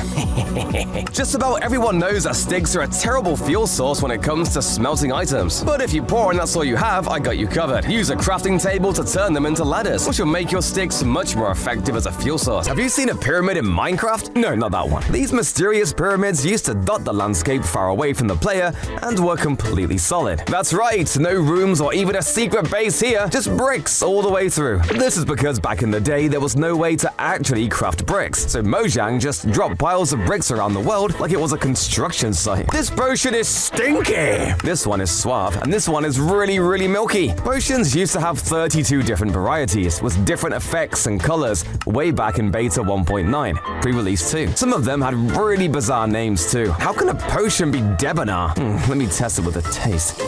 Just about everyone knows that sticks are a terrible fuel source when it comes to smelting items. But if you pour and that's all you have, I got you covered. Use a crafting table to turn them into ladders, which will make your sticks much more effective as a fuel source. Have you seen a pyramid in Minecraft? No, not that one. These mysterious pyramids used to dot the landscape far away from the player and were completely solid. That's right, no rooms or even a secret base here, just bricks all the way through. This is because back in the day, there was no way to actually craft bricks, so Mojang just dropped piles of bricks around the world like it was a construction site. This potion is stinky! This one is suave, and this one is really milky. Potions used to have 32 different varieties, with different effects and colors, way back in beta 1.9, pre-release 2. Some of them had really bizarre names too. How can a potion be debonair? Let me test it with a taste.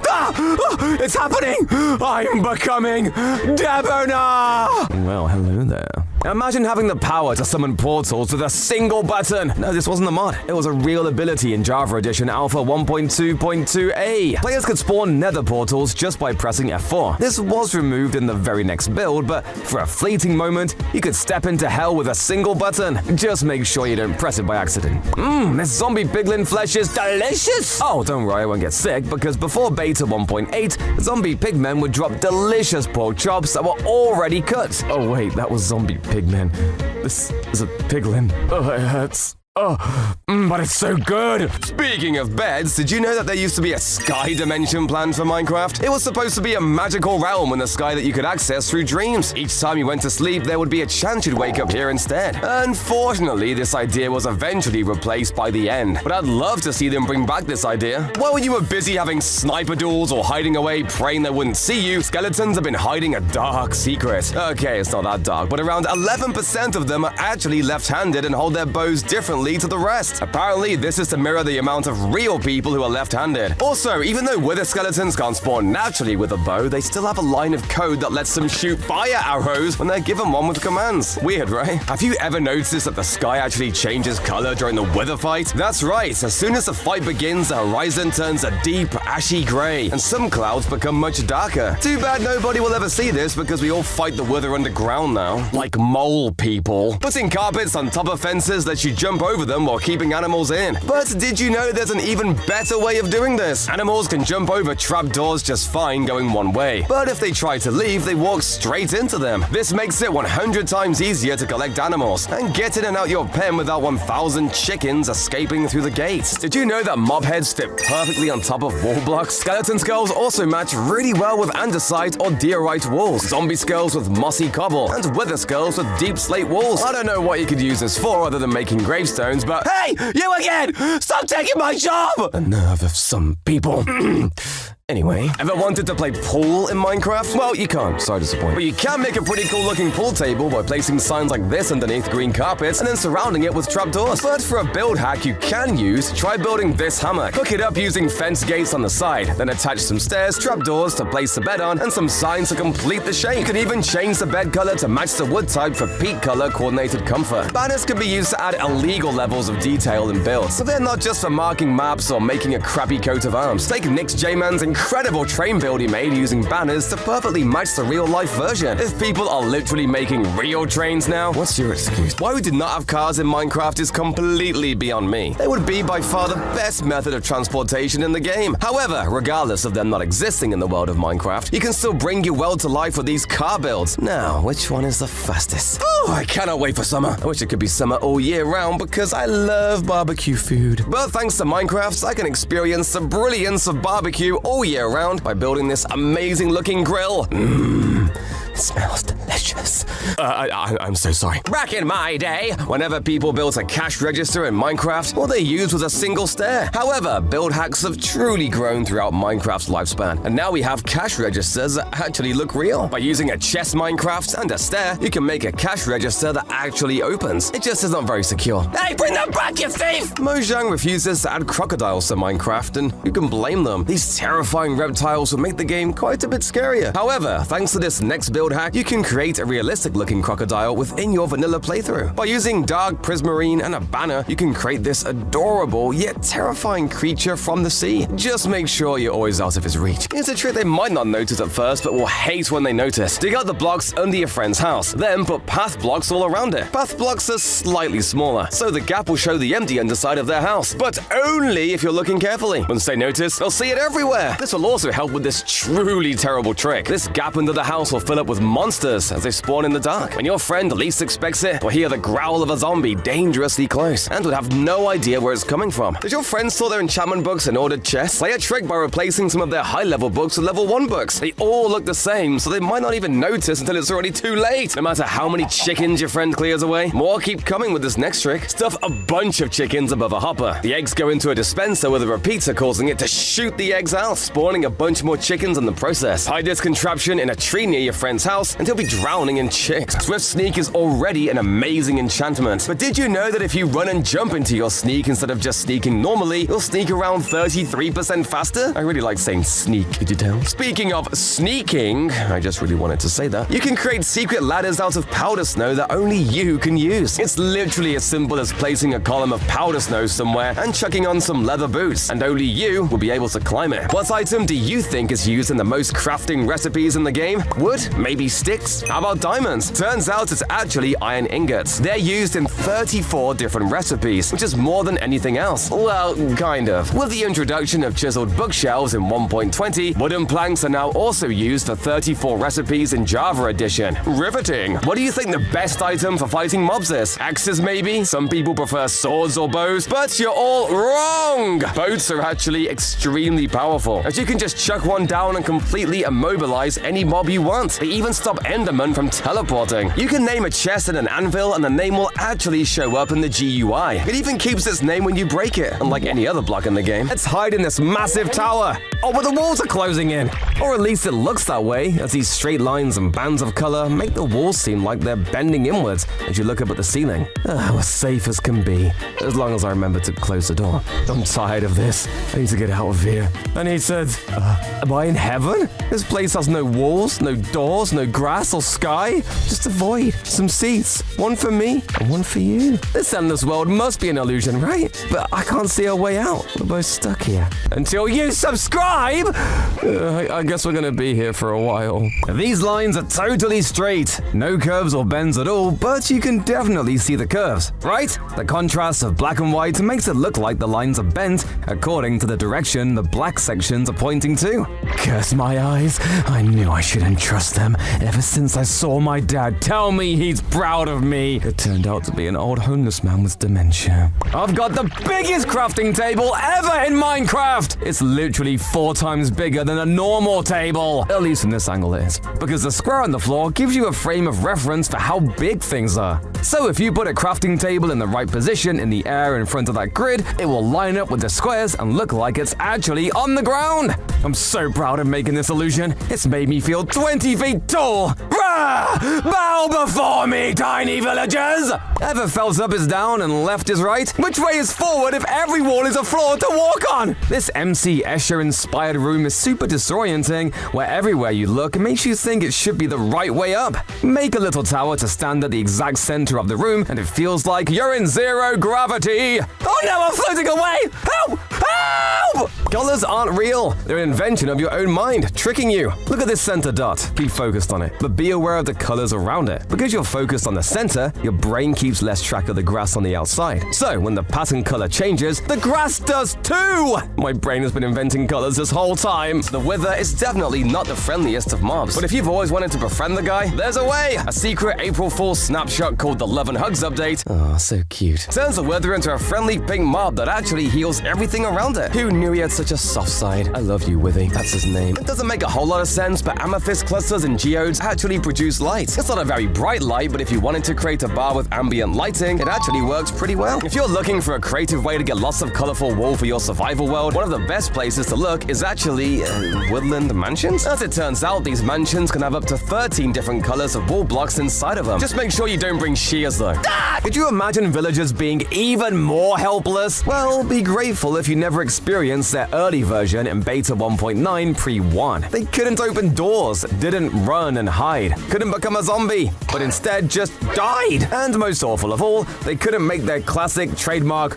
Ah! Oh, it's happening! I'm becoming debonair! Well, hello there. Imagine having the power to summon portals with a single button. No, this wasn't a mod. It was a real ability in Java Edition Alpha 1.2.2a. Players could spawn nether portals just by pressing F4. This was removed in the very next build, but for a fleeting moment, you could step into hell with a single button. Just make sure you don't press it by accident. This zombie piglin flesh is delicious! Oh, don't worry, I won't get sick, because before beta 1.8, zombie pigmen would drop delicious pork chops that were already cut. Oh wait, that was zombie pigmen. This is a piglin. Oh, it hurts. But it's so good! Speaking of beds, did you know that there used to be a sky dimension planned for Minecraft? It was supposed to be a magical realm in the sky that you could access through dreams. Each time you went to sleep, there would be a chance you'd wake up here instead. Unfortunately, this idea was eventually replaced by the end. But I'd love to see them bring back this idea. While you were busy having sniper duels or hiding away praying they wouldn't see you, skeletons have been hiding a dark secret. Okay, it's not that dark, but around 11% of them are actually left-handed and hold their bows differently to the rest. Apparently, this is to mirror the amount of real people who are left-handed. Also, even though wither skeletons can't spawn naturally with a bow, they still have a line of code that lets them shoot fire arrows when they're given one with commands. Weird, right? Have you ever noticed that the sky actually changes color during the wither fight? That's right. As soon as the fight begins, the horizon turns a deep, ashy gray, and some clouds become much darker. Too bad nobody will ever see this because we all fight the wither underground now. Like mole people. Putting carpets on top of fences lets you jump over them while keeping animals in. But did you know there's an even better way of doing this? Animals can jump over trapdoors just fine going one way, but if they try to leave, they walk straight into them. This makes it 100 times easier to collect animals and get in and out your pen without 1,000 chickens escaping through the gates. Did you know that mob heads fit perfectly on top of wall blocks? Skeleton skulls also match really well with andesite or diorite walls, zombie skulls with mossy cobble, and wither skulls with deep slate walls. I don't know what you could use this for other than making gravestones, but hey, you again! Stop taking my job! The nerve of some people. Anyway, ever wanted to play pool in Minecraft? Well, you can't, sorry to disappoint. But you can make a pretty cool looking pool table by placing signs like this underneath green carpets and then surrounding it with trapdoors. But for a build hack you can use, try building this hammock. Hook it up using fence gates on the side, then attach some stairs, trapdoors to place the bed on, and some signs to complete the shape. You can even change the bed color to match the wood type for peak color coordinated comfort. Banners can be used to add illegal levels of detail in builds, but they're not just for marking maps or making a crappy coat of arms. Take Nick's J-Man's incredible train build he made using banners to perfectly match the real-life version. If people are literally making real trains now, what's your excuse? Why we did not have cars in Minecraft is completely beyond me. They would be by far the best method of transportation in the game. However, regardless of them not existing in the world of Minecraft, you can still bring your world to life with these car builds. Now, which one is the fastest? Oh, I cannot wait for summer. I wish it could be summer all year round because I love barbecue food. But thanks to Minecraft, I can experience the brilliance of barbecue all year round by building this amazing looking grill. It smells delicious. I'm so sorry. Back in my day, whenever people built a cash register in Minecraft, all they used was a single stair. However, build hacks have truly grown throughout Minecraft's lifespan, and now we have cash registers that actually look real. By using a chest Minecraft and a stair, you can make a cash register that actually opens. It just is not very secure. Hey, bring that back, you thief! Mojang refuses to add crocodiles to Minecraft, and who can blame them? These terrifying reptiles would make the game quite a bit scarier. However, thanks to this next build hack, you can create a realistic-looking crocodile within your vanilla playthrough. By using dark prismarine and a banner, you can create this adorable yet terrifying creature from the sea. Just make sure you're always out of his reach. Here's a trick they might not notice at first, but will hate when they notice. Dig out the blocks under your friend's house, then put path blocks all around it. Path blocks are slightly smaller, so the gap will show the empty underside of their house, but only if you're looking carefully. Once they notice, they'll see it everywhere. This will also help with this truly terrible trick. This gap under the house will fill up with monsters as they spawn in the dark. When your friend least expects it, will hear the growl of a zombie dangerously close and would have no idea where it's coming from. Did your friends store their enchantment books and ordered chests? Play a trick by replacing some of their high-level books with level 1 books. They all look the same, so they might not even notice until it's already too late. No matter how many chickens your friend clears away, more keep coming with this next trick. Stuff a bunch of chickens above a hopper. The eggs go into a dispenser with a repeater causing it to shoot the eggs out, spawning a bunch more chickens in the process. Hide this contraption in a tree near your friend's house and he'll be drowning in chicks. Swift Sneak is already an amazing enchantment. But did you know that if you run and jump into your sneak instead of just sneaking normally, you'll sneak around 33% faster? I really like saying sneak, could you tell? Speaking of sneaking, I just really wanted to say that, you can create secret ladders out of powder snow that only you can use. It's literally as simple as placing a column of powder snow somewhere and chucking on some leather boots, and only you will be able to climb it. What item do you think is used in the most crafting recipes in the game? Wood? Maybe sticks? How about diamonds? Turns out it's actually iron ingots. They're used in 34 different recipes, which is more than anything else. Well, kind of. With the introduction of chiseled bookshelves in 1.20, wooden planks are now also used for 34 recipes in Java Edition. Riveting. What do you think the best item for fighting mobs is? Axes maybe? Some people prefer swords or bows, but you're all wrong! Boats are actually extremely powerful, as you can just chuck one down and completely immobilize any mob you want. They even stop Enderman from teleporting. You can name a chest and an anvil and the name will actually show up in the GUI. It even keeps its name when you break it, unlike any other block in the game. Let's hide in this massive tower! Oh, but the walls are closing in! Or at least it looks that way, as these straight lines and bands of color make the walls seem like they're bending inwards as you look up at the ceiling. We're safe as can be, as long as I remember to close the door. I'm tired of this. I need to get out of here. And he said, am I in heaven? This place has no walls, no doors, no grass or sky. Just a void, some seats. One for me and one for you. This endless world must be an illusion, right? But I can't see a way out. We're both stuck here. Until you subscribe! I guess we're gonna be here for a while. These lines are totally straight. No curves or bends at all, but you can definitely see the curves, right? The contrast of black and white makes it look like the lines are bent according to the direction the black sections are pointing to. Curse my eyes. I knew I shouldn't trust them ever since I saw my dad tell me he's proud of me. It turned out to be an old homeless man with dementia. I've got the biggest crafting table ever in Minecraft. It's literally 4 times bigger than a normal table. At least from this angle it is. Because the square on the floor gives you a frame of reference for how big things are. So if you put a crafting table in the right position in the air in front of that grid, it will line up with the squares and look like it's actually on the ground. I'm so proud of making this illusion. It's made me feel 20 feet tall. Rah! Bow before me, tiny villagers! Ever felt up is down and left is right? Which way is forward if every wall is a floor to walk on? This MC Escher-inspired room is super disorienting, where everywhere you look makes you think it should be the right way up. Make a little tower to stand at the exact center of the room, and it feels like you're in zero gravity. Oh no, I'm floating away! Help! Help! Colors aren't real. They're an invention of your own mind, tricking you. Look at this center dot. Keep focused on it, but be aware of the colors around it. Because you're focused on the center, your brain keeps less track of the grass on the outside. So when the pattern color changes, the grass does too! My brain has been inventing colors this whole time. The Wither is definitely not the friendliest of mobs, but if you've always wanted to befriend the guy, there's a way! A secret April Fool's snapshot called the Love and Hugs update. Oh, so cute. Turns the Wither into a friendly pink mob that actually heals everything around it. Who knew he had such a soft side? I love you, Withy. That's his name. It doesn't make a whole lot of sense, but amethyst clusters and geodes actually produce light. It's not a very bright light, but if you wanted to create a bar with ambient lighting, it actually works pretty well. If you're looking for a creative way to get lots of colorful wool for your survival world, one of the best places to look is actually woodland mansions. As it turns out, these mansions can have up to 13 different colors of wool blocks inside of them. Just make sure you don't bring shears though. Ah! Could you imagine villagers being even more helpless? Well, be grateful if you never experienced their early version in beta 1.9 pre-1. They couldn't open doors, didn't run and hide, couldn't become a zombie, but instead just died. And most awful of all, they couldn't make their classic trademark.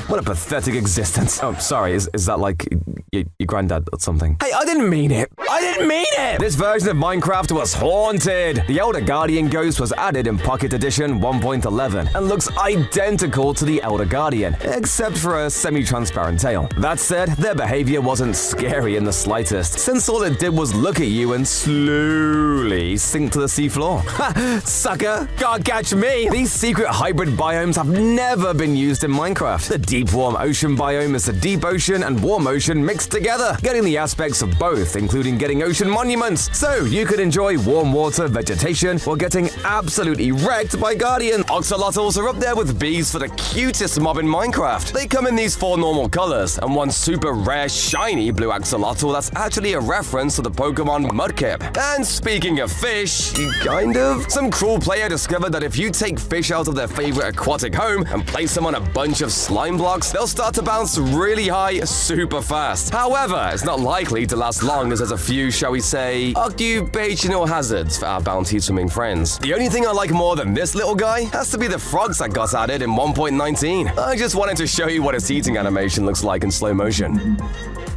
What a pathetic existence. Oh, sorry, is that like your granddad or something? Hey, I didn't mean it. I didn't mean it! This version of Minecraft was haunted. The Elder Guardian ghost was added in Pocket Edition 1.11 and looks identical to the Elder Guardian, except for a semi-transparent tail. That said, their behavior wasn't scary in the slightest, since all it did was look at you and slowly sink to the seafloor. Ha! Sucker! Can't catch me! These secret hybrid biomes have never been used in Minecraft. The deep warm ocean biome is the deep ocean and warm ocean mixed together, getting the aspects of both, including getting ocean monuments. So you could enjoy warm water vegetation while getting absolutely wrecked by Guardian. Oxalotls are up there with bees for the cutest mob in Minecraft. They come in these 4 normal colors, and one super rare shiny blue axolotl that's actually a reference to the Pokemon Mudkip. And speaking of fish, kind of, some cruel player discovered that if you take fish out of their favorite aquatic home and place them on a bunch of slime blocks, they'll start to bounce really high super fast. However, it's not likely to last long as there's a few, shall we say, occupational hazards for our bounty swimming friends. The only thing I like more than this little guy has to be the frogs that got added in 1.19. I just wanted to show you what its eating animation looks like in slow motion.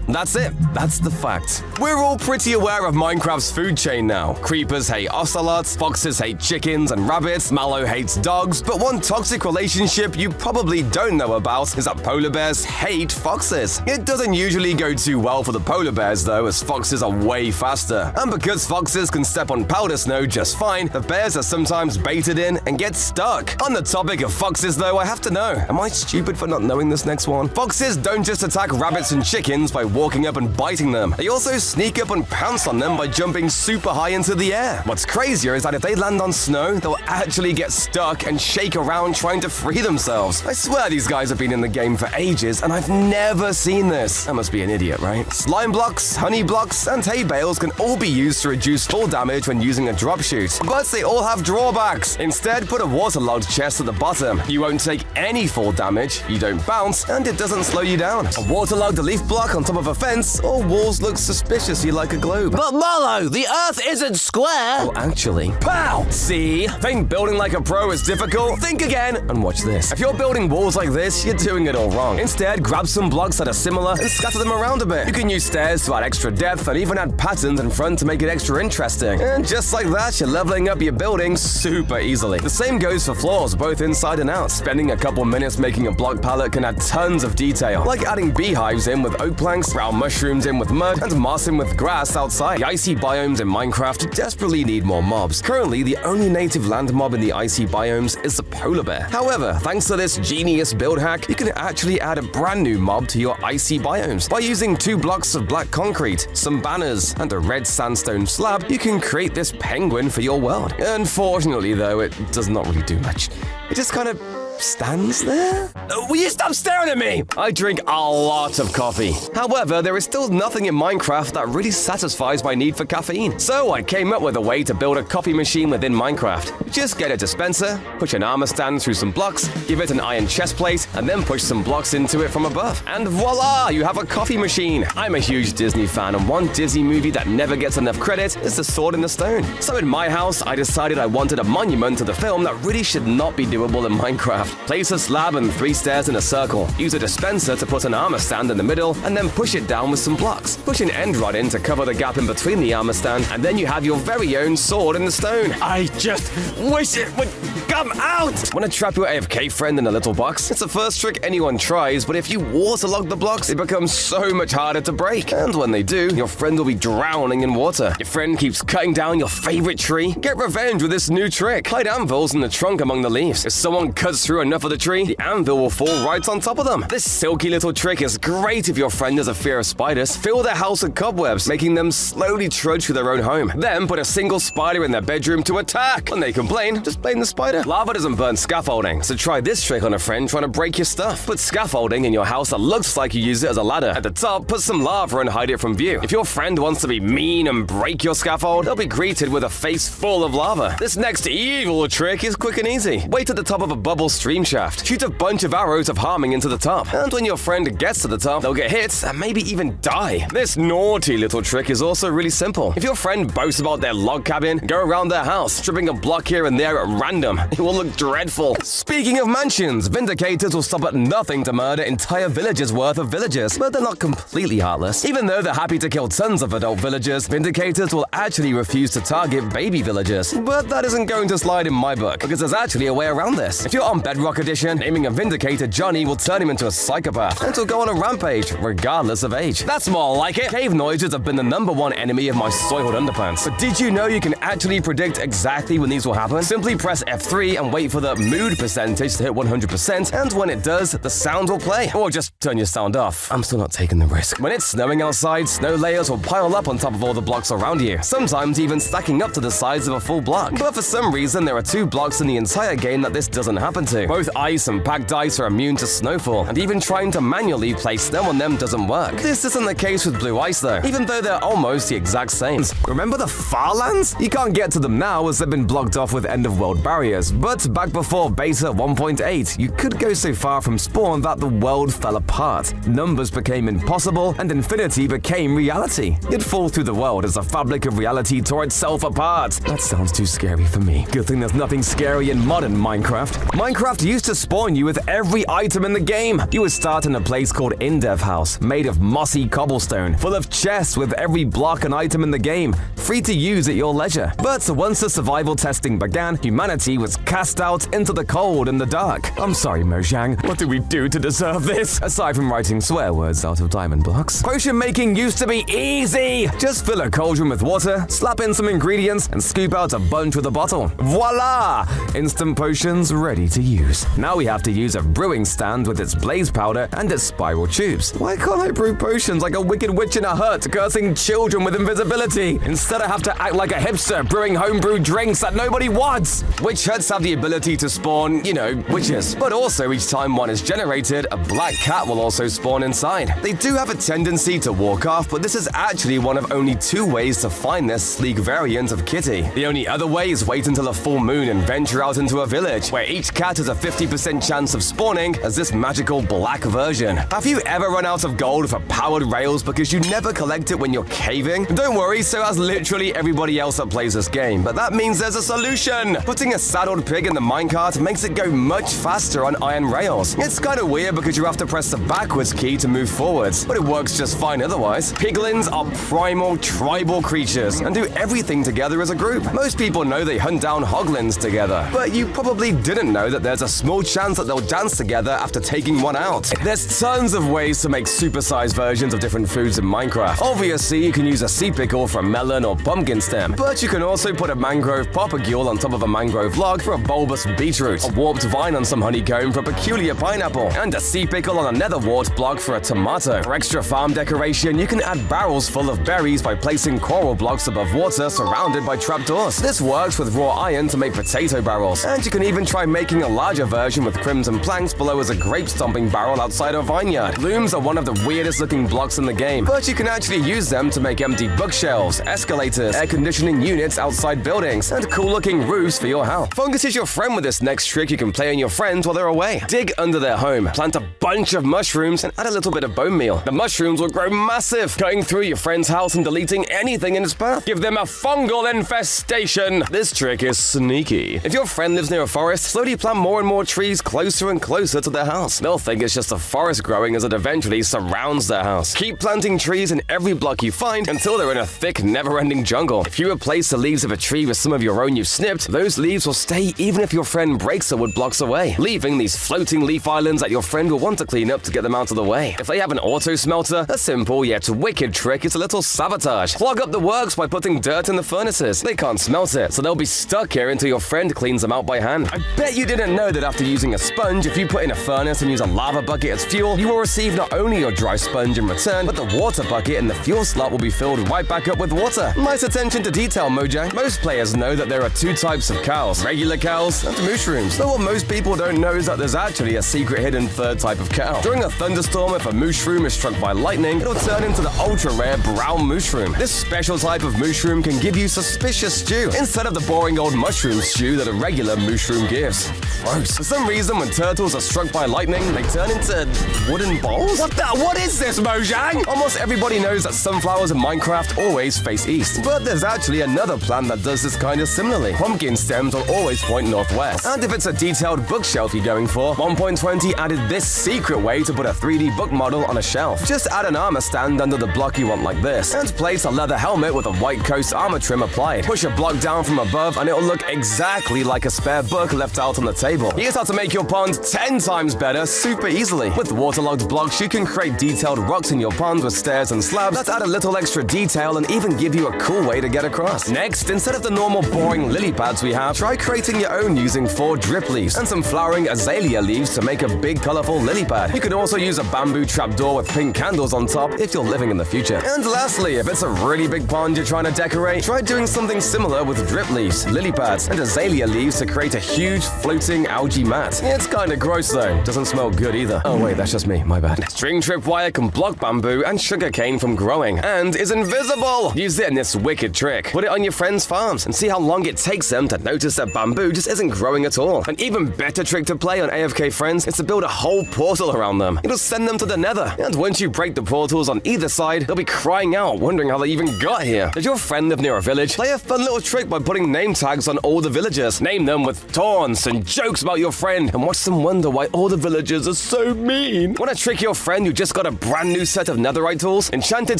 That's it. That's the fact. We're all pretty aware of Minecraft's food chain now. Creepers hate ocelots, foxes hate chickens and rabbits, Mallow hates dogs, but one toxic relationship you probably don't know about is that polar bears hate foxes. It doesn't usually go too well for the polar bears though, as foxes are way faster. And because foxes can step on powder snow just fine, the bears are sometimes baited in and get stuck. On the topic of foxes though, I have to know, am I stupid for not knowing this next one? Foxes don't just attack rabbits and chickens by walking up and biting them. They also sneak up and pounce on them by jumping super high into the air. What's crazier is that if they land on snow, they'll actually get stuck and shake around trying to free themselves. I swear these guys have been in the game for ages and I've never seen this. I must be an idiot, right? Slime blocks, honey blocks, and hay bales can all be used to reduce fall damage when using a drop shoot, but they all have drawbacks. Instead, put a waterlogged chest at the bottom. You won't take any fall damage, you don't bounce, and it doesn't slow you down. A waterlogged leaf block on top of a fence or walls look suspiciously like a globe. But Mallow, the Earth isn't square! Well, actually, pow! See? Think building like a pro is difficult? Think again and watch this. If you're building walls like this, you're doing it all wrong. Instead, grab some blocks that are similar and scatter them around a bit. You can use stairs to add extra depth and even add patterns in front to make it extra interesting. And just like that, you're leveling up your building super easily. The same goes for floors, both inside and out. Spending a couple minutes making a block palette can add tons of detail, like adding beehives in with oak planks, drown mushrooms in with mud, and moss in with grass outside. The icy biomes in Minecraft desperately need more mobs. Currently, the only native land mob in the icy biomes is the polar bear. However, thanks to this genius build hack, you can actually add a brand new mob to your icy biomes. By using 2 blocks of black concrete, some banners, and a red sandstone slab, you can create this penguin for your world. Unfortunately, though, it does not really do much. It just kind of stands there? Will you stop staring at me? I drink a lot of coffee. However, there is still nothing in Minecraft that really satisfies my need for caffeine. So I came up with a way to build a coffee machine within Minecraft. Just get a dispenser, push an armor stand through some blocks, give it an iron chest plate, and then push some blocks into it from above. And voila, you have a coffee machine. I'm a huge Disney fan, and one Disney movie that never gets enough credit is The Sword in the Stone. So in my house, I decided I wanted a monument to the film that really should not be doable in Minecraft. Place a slab and 3 stairs in a circle. Use a dispenser to put an armor stand in the middle, and then push it down with some blocks. Push an end rod in to cover the gap in between the armor stand, and then you have your very own sword in the stone. I just wish it would come out! Want to trap your AFK friend in a little box? It's the first trick anyone tries, but if you waterlog the blocks, it becomes so much harder to break. And when they do, your friend will be drowning in water. Your friend keeps cutting down your favorite tree. Get revenge with this new trick. Hide anvils in the trunk among the leaves. If someone cuts through enough of the tree, the anvil will fall right on top of them. This silky little trick is great if your friend has a fear of spiders. Fill their house with cobwebs, making them slowly trudge to their own home. Then put a single spider in their bedroom to attack. When they complain, just blame the spider. Lava doesn't burn scaffolding, so try this trick on a friend trying to break your stuff. Put scaffolding in your house that looks like you use it as a ladder. At the top, put some lava and hide it from view. If your friend wants to be mean and break your scaffold, they'll be greeted with a face full of lava. This next evil trick is quick and easy. Wait at the top of a bubble stream shaft. Shoot a bunch of arrows of harming into the top. And when your friend gets to the top, they'll get hit and maybe even die. This naughty little trick is also really simple. If your friend boasts about their log cabin, go around their house, stripping a block here and there at random. It will look dreadful. Speaking of mansions, Vindicators will stop at nothing to murder entire villages worth of villagers, but they're not completely heartless. Even though they're happy to kill tons of adult villagers, Vindicators will actually refuse to target baby villagers. But that isn't going to slide in my book, because there's actually a way around this. If you're on Bedrock Edition, naming a Vindicator Johnny will turn him into a psychopath, and he'll go on a rampage, regardless of age. That's more like it. Cave noises have been the #1 enemy of my soiled underpants. But did you know you can actually predict exactly when these will happen? Simply press F3 and wait for the mood percentage to hit 100%, and when it does, the sound will play. Or just turn your sound off. I'm still not taking the risk. When it's snowing outside, snow layers will pile up on top of all the blocks around you, sometimes even stacking up to the size of a full block. But for some reason, there are 2 blocks in the entire game that this doesn't happen to. Both ice and packed ice are immune to snowfall, and even trying to manually place snow on them doesn't work. This isn't the case with blue ice though, even though they're almost the exact same. Remember the Farlands? You can't get to them now as they've been blocked off with end-of-world barriers, but back before beta 1.8, you could go so far from spawn that the world fell apart. Numbers became impossible, and infinity became reality. You'd fall through the world as the fabric of reality tore itself apart. That sounds too scary for me. Good thing there's nothing scary in modern Minecraft. Minecraft used to spawn you with every item in the game. You would start in a place called Indev House, made of mossy cobblestone, full of chests with every block and item in the game, free to use at your leisure. But once the survival testing began, humanity was cast out into the cold and the dark. I'm sorry, Mojang. What did we do to deserve this? Aside from writing swear words out of diamond blocks. Potion making used to be easy. Just fill a cauldron with water, slap in some ingredients, and scoop out a bunch with a bottle. Voila! Instant potions ready to use. Now we have to use a brewing stand with its blaze powder and its spiral tubes. Why can't I brew potions like a wicked witch in a hut, cursing children with invisibility? Instead I have to act like a hipster, brewing homebrew drinks that nobody wants. Witch huts have the ability to spawn, witches. But also each time one is generated, a black cat will also spawn inside. They do have a tendency to walk off, but this is actually one of only 2 ways to find this sleek variant of Kitty. The only other way is wait until a full moon and venture out into a village, where each cat has a 50% chance of spawning as this magical black version. Have you ever run out of gold for powered rails because you never collect it when you're caving? Don't worry, so has literally everybody else that plays this game, but that means there's a solution! Putting a saddled old pig in the minecart makes it go much faster on iron rails. It's kind of weird because you have to press the backwards key to move forwards, but it works just fine otherwise. Piglins are primal tribal creatures and do everything together as a group. Most people know they hunt down hoglins together, but you probably didn't know that there's a small chance that they'll dance together after taking one out. There's tons of ways to make supersized versions of different foods in Minecraft. Obviously, you can use a sea pickle for a melon or pumpkin stem, but you can also put a mangrove propagule on top of a mangrove log for a bulbous beetroot, a warped vine on some honeycomb for a peculiar pineapple, and a sea pickle on a nether wart block for a tomato. For extra farm decoration, you can add barrels full of berries by placing coral blocks above water surrounded by trapdoors. This works with raw iron to make potato barrels, and you can even try making a larger version with crimson planks below as a grape stomping barrel outside a vineyard. Looms are one of the weirdest looking blocks in the game, but you can actually use them to make empty bookshelves, escalators, air conditioning units outside buildings, and cool looking roofs for your house. Fungus is your friend with this next trick you can play on your friends while they're away. Dig under their home, plant a bunch of mushrooms, and add a little bit of bone meal. The mushrooms will grow massive, cutting through your friend's house and deleting anything in its path. Give them a fungal infestation. This trick is sneaky. If your friend lives near a forest, slowly plant more and more trees closer and closer to their house. They'll think it's just a forest growing as it eventually surrounds their house. Keep planting trees in every block you find until they're in a thick, never-ending jungle. If you replace the leaves of a tree with some of your own you've snipped, those leaves will stay even if your friend breaks the wood blocks away, leaving these floating leaf islands that your friend will want to clean up to get them out of the way. If they have an auto smelter, a simple yet wicked trick is a little sabotage. Clog up the works by putting dirt in the furnaces. They can't smelt it, so they'll be stuck here until your friend cleans them out by hand. I bet you didn't know that after using a sponge, if you put in a furnace and use a lava bucket as fuel, you will receive not only your dry sponge in return, but the water bucket and the fuel slot will be filled right back up with water. Nice attention to detail, Mojang. Most players know that there are two types of cows, regular cows and mushrooms. But what most people don't know is that there's actually a secret hidden third type of cow. During a thunderstorm, if a mushroom is struck by lightning, it'll turn into the ultra-rare brown mushroom. This special type of mushroom can give you suspicious stew, instead of the boring old mushroom stew that a regular mushroom gives. Gross. For some reason, when turtles are struck by lightning, they turn into wooden bowls? What is this, Mojang? Almost everybody knows that sunflowers in Minecraft always face east, but there's actually another plant that does this kind of similarly. Pumpkin stems will always point northwest. And if it's a detailed bookshelf you're going for, 1.20 added this secret way to put a 3D book model on a shelf. Just add an armor stand under the block you want like this, and place a leather helmet with a white coast armor trim applied. Push a block down from above and it'll look exactly like a spare book left out on the table. Here's how to make your pond 10 times better super easily. With waterlogged blocks, you can create detailed rocks in your pond with stairs and slabs that add a little extra detail and even give you a cool way to get across. Next, instead of the normal boring lily pads we have, try creating your own using 4 drip leaves and some flowering azalea leaves to make a big colorful lily pad. You can also use a bamboo trapdoor with pink candles on top if you're living in the future. And lastly, if it's a really big pond you're trying to decorate, try doing something similar with drip leaves, lily pads, and azalea leaves to create a huge floating algae mat. It's kinda gross though, doesn't smell good either. Oh wait, that's just me, my bad. String tripwire can block bamboo and sugarcane from growing, and is invisible! Use it in this wicked trick. Put it on your friends' farms and see how long it takes them to notice that bamboo just isn't growing at all. An even better trick to play on AFK friends is to build a whole portal around them. It'll send them to the nether, and once you break the portals on either side, they'll be crying out, wondering how they even got here. Does your friend live near a village? Play a fun little trick by putting name tags on all the villagers. Name them with taunts and jokes about your friend, and watch them wonder why all the villagers are so mean. Want to trick your friend who just got a brand new set of netherite tools? Enchanted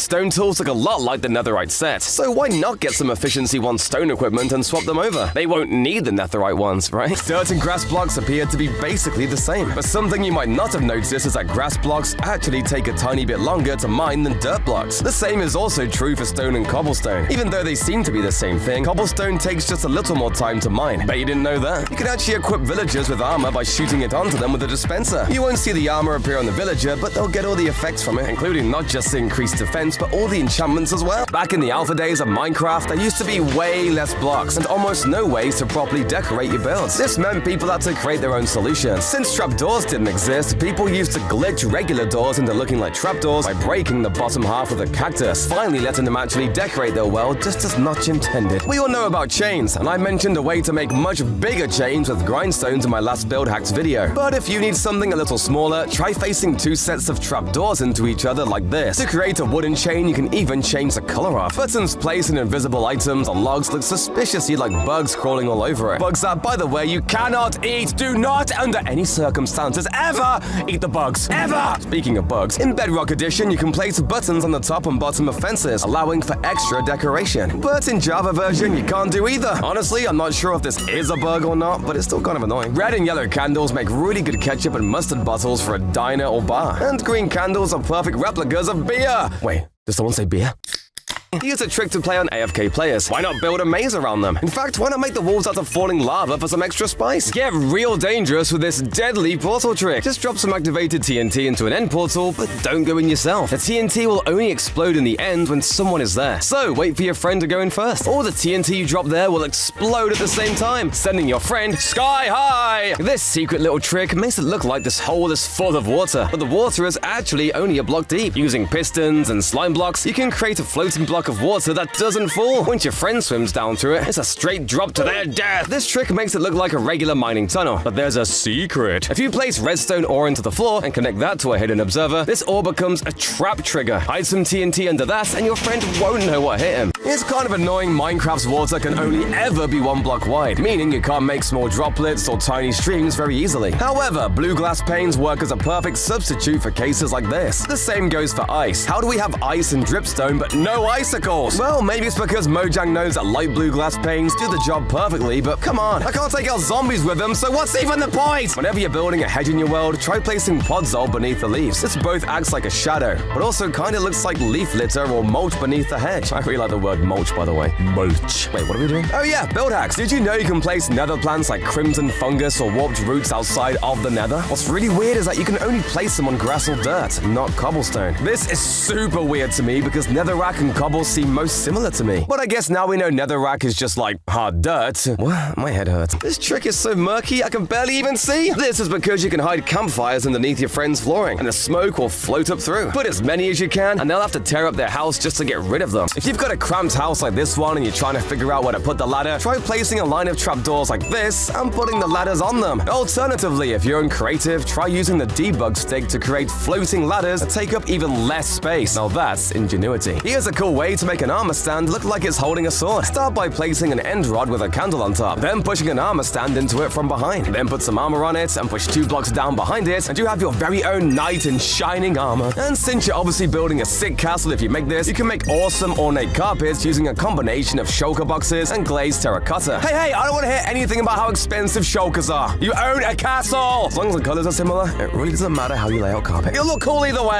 stone tools look a lot like the netherite set, so why not get some efficiency 1 stone equipment and swap them over? They won't need the netherite ones, right? Dirt and grass blocks appear to be basically the same, but something you might not have noticed is that grass blocks actually take a tiny bit longer to mine than dirt blocks. The same is also true for stone and cobblestone. Even though they seem to be the same thing, cobblestone takes just a little more time to mine. Bet you didn't know that? You can actually equip villagers with armor by shooting it onto them with a dispenser. You won't see the armor appear on the villager, but they'll get all the effects from it, including not just the increased defense, but all the enchantments as well. Back in the alpha days of Minecraft, there used to be way less blocks and almost no ways to properly decorate your builds. This meant people had to create their own solutions. Since trapdoors didn't exist, people used to glitch regular doors into looking like trapdoors by breaking the bottom half with a cactus, finally letting them actually decorate their world just as Notch intended. We all know about chains, and I mentioned a way to make much bigger chains with grindstones in my last build hacks video. But if you need something a little smaller, try facing 2 sets of trapdoors into each other like this. To create a wooden chain, you can even change the color of. Buttons placed in invisible items on logs look suspiciously like bugs crawling all over it. Bugs that, by the way, you cannot eat. Do not, under any circumstances, ever eat the bugs. Ever! Speaking of bugs, in Bedrock Edition, you can place buttons on the top and bottom of fences, allowing for extra decoration. But in Java version, you can't do either. Honestly, I'm not sure if this is a bug or not, but it's still kind of annoying. Red and yellow candles make really good ketchup and mustard bottles for a diner or bar. And green candles are perfect replicas of beer. Wait, did someone say beer? Here's a trick to play on AFK players. Why not build a maze around them? In fact, why not make the walls out of falling lava for some extra spice? Get real dangerous with this deadly portal trick. Just drop some activated TNT into an end portal, but don't go in yourself. The TNT will only explode in the end when someone is there. So wait for your friend to go in first. Or the TNT you drop there will explode at the same time, sending your friend sky high. This secret little trick makes it look like this hole is full of water, but the water is actually only a block deep. Using pistons and slime blocks, you can create a floating block of water that doesn't fall. Once your friend swims down through it, it's a straight drop to their death. This trick makes it look like a regular mining tunnel, but there's a secret. If you place redstone ore into the floor and connect that to a hidden observer, this ore becomes a trap trigger. Hide some TNT under that and your friend won't know what hit him. It's kind of annoying Minecraft's water can only ever be 1 block wide, meaning you can't make small droplets or tiny streams very easily. However, blue glass panes work as a perfect substitute for cases like this. The same goes for ice. How do we have ice and dripstone but no icicles? Well, maybe it's because Mojang knows that light blue glass panes do the job perfectly, but come on, I can't take out zombies with them, so what's even the point? Whenever you're building a hedge in your world, try placing podzol beneath the leaves. This both acts like a shadow, but also kind of looks like leaf litter or mulch beneath the hedge. I really like the word mulch, by the way. Mulch. Wait, what are we doing? Oh yeah, build hacks. Did you know you can place nether plants like crimson fungus or warped roots outside of the nether? What's really weird is that you can only place them on grass or dirt, not cobblestone. This is super weird to me because netherrack and cobble seem most similar to me. But I guess now we know netherrack is just like hard dirt. What? My head hurts. This trick is so murky I can barely even see. This is because you can hide campfires underneath your friend's flooring and the smoke will float up through. Put as many as you can and they'll have to tear up their house just to get rid of them. If you've got a cramped house like this one and you're trying to figure out where to put the ladder, try placing a line of trapdoors like this and putting the ladders on them. Alternatively, if you're uncreative, try using the debug stick to create floating ladders that take up even less space. Now that's ingenuity. Here's a cool way to make an armor stand look like it's holding a sword. Start by placing an end rod with a candle on top, then pushing an armor stand into it from behind. Then put some armor on it and push 2 blocks down behind it and you have your very own knight in shining armor. And since you're obviously building a sick castle if you make this, you can make awesome ornate carpets using a combination of shulker boxes and glazed terracotta. Hey, I don't want to hear anything about how expensive shulkers are. You own a castle! As long as the colors are similar, it really doesn't matter how you lay out carpet. It'll look cool either way.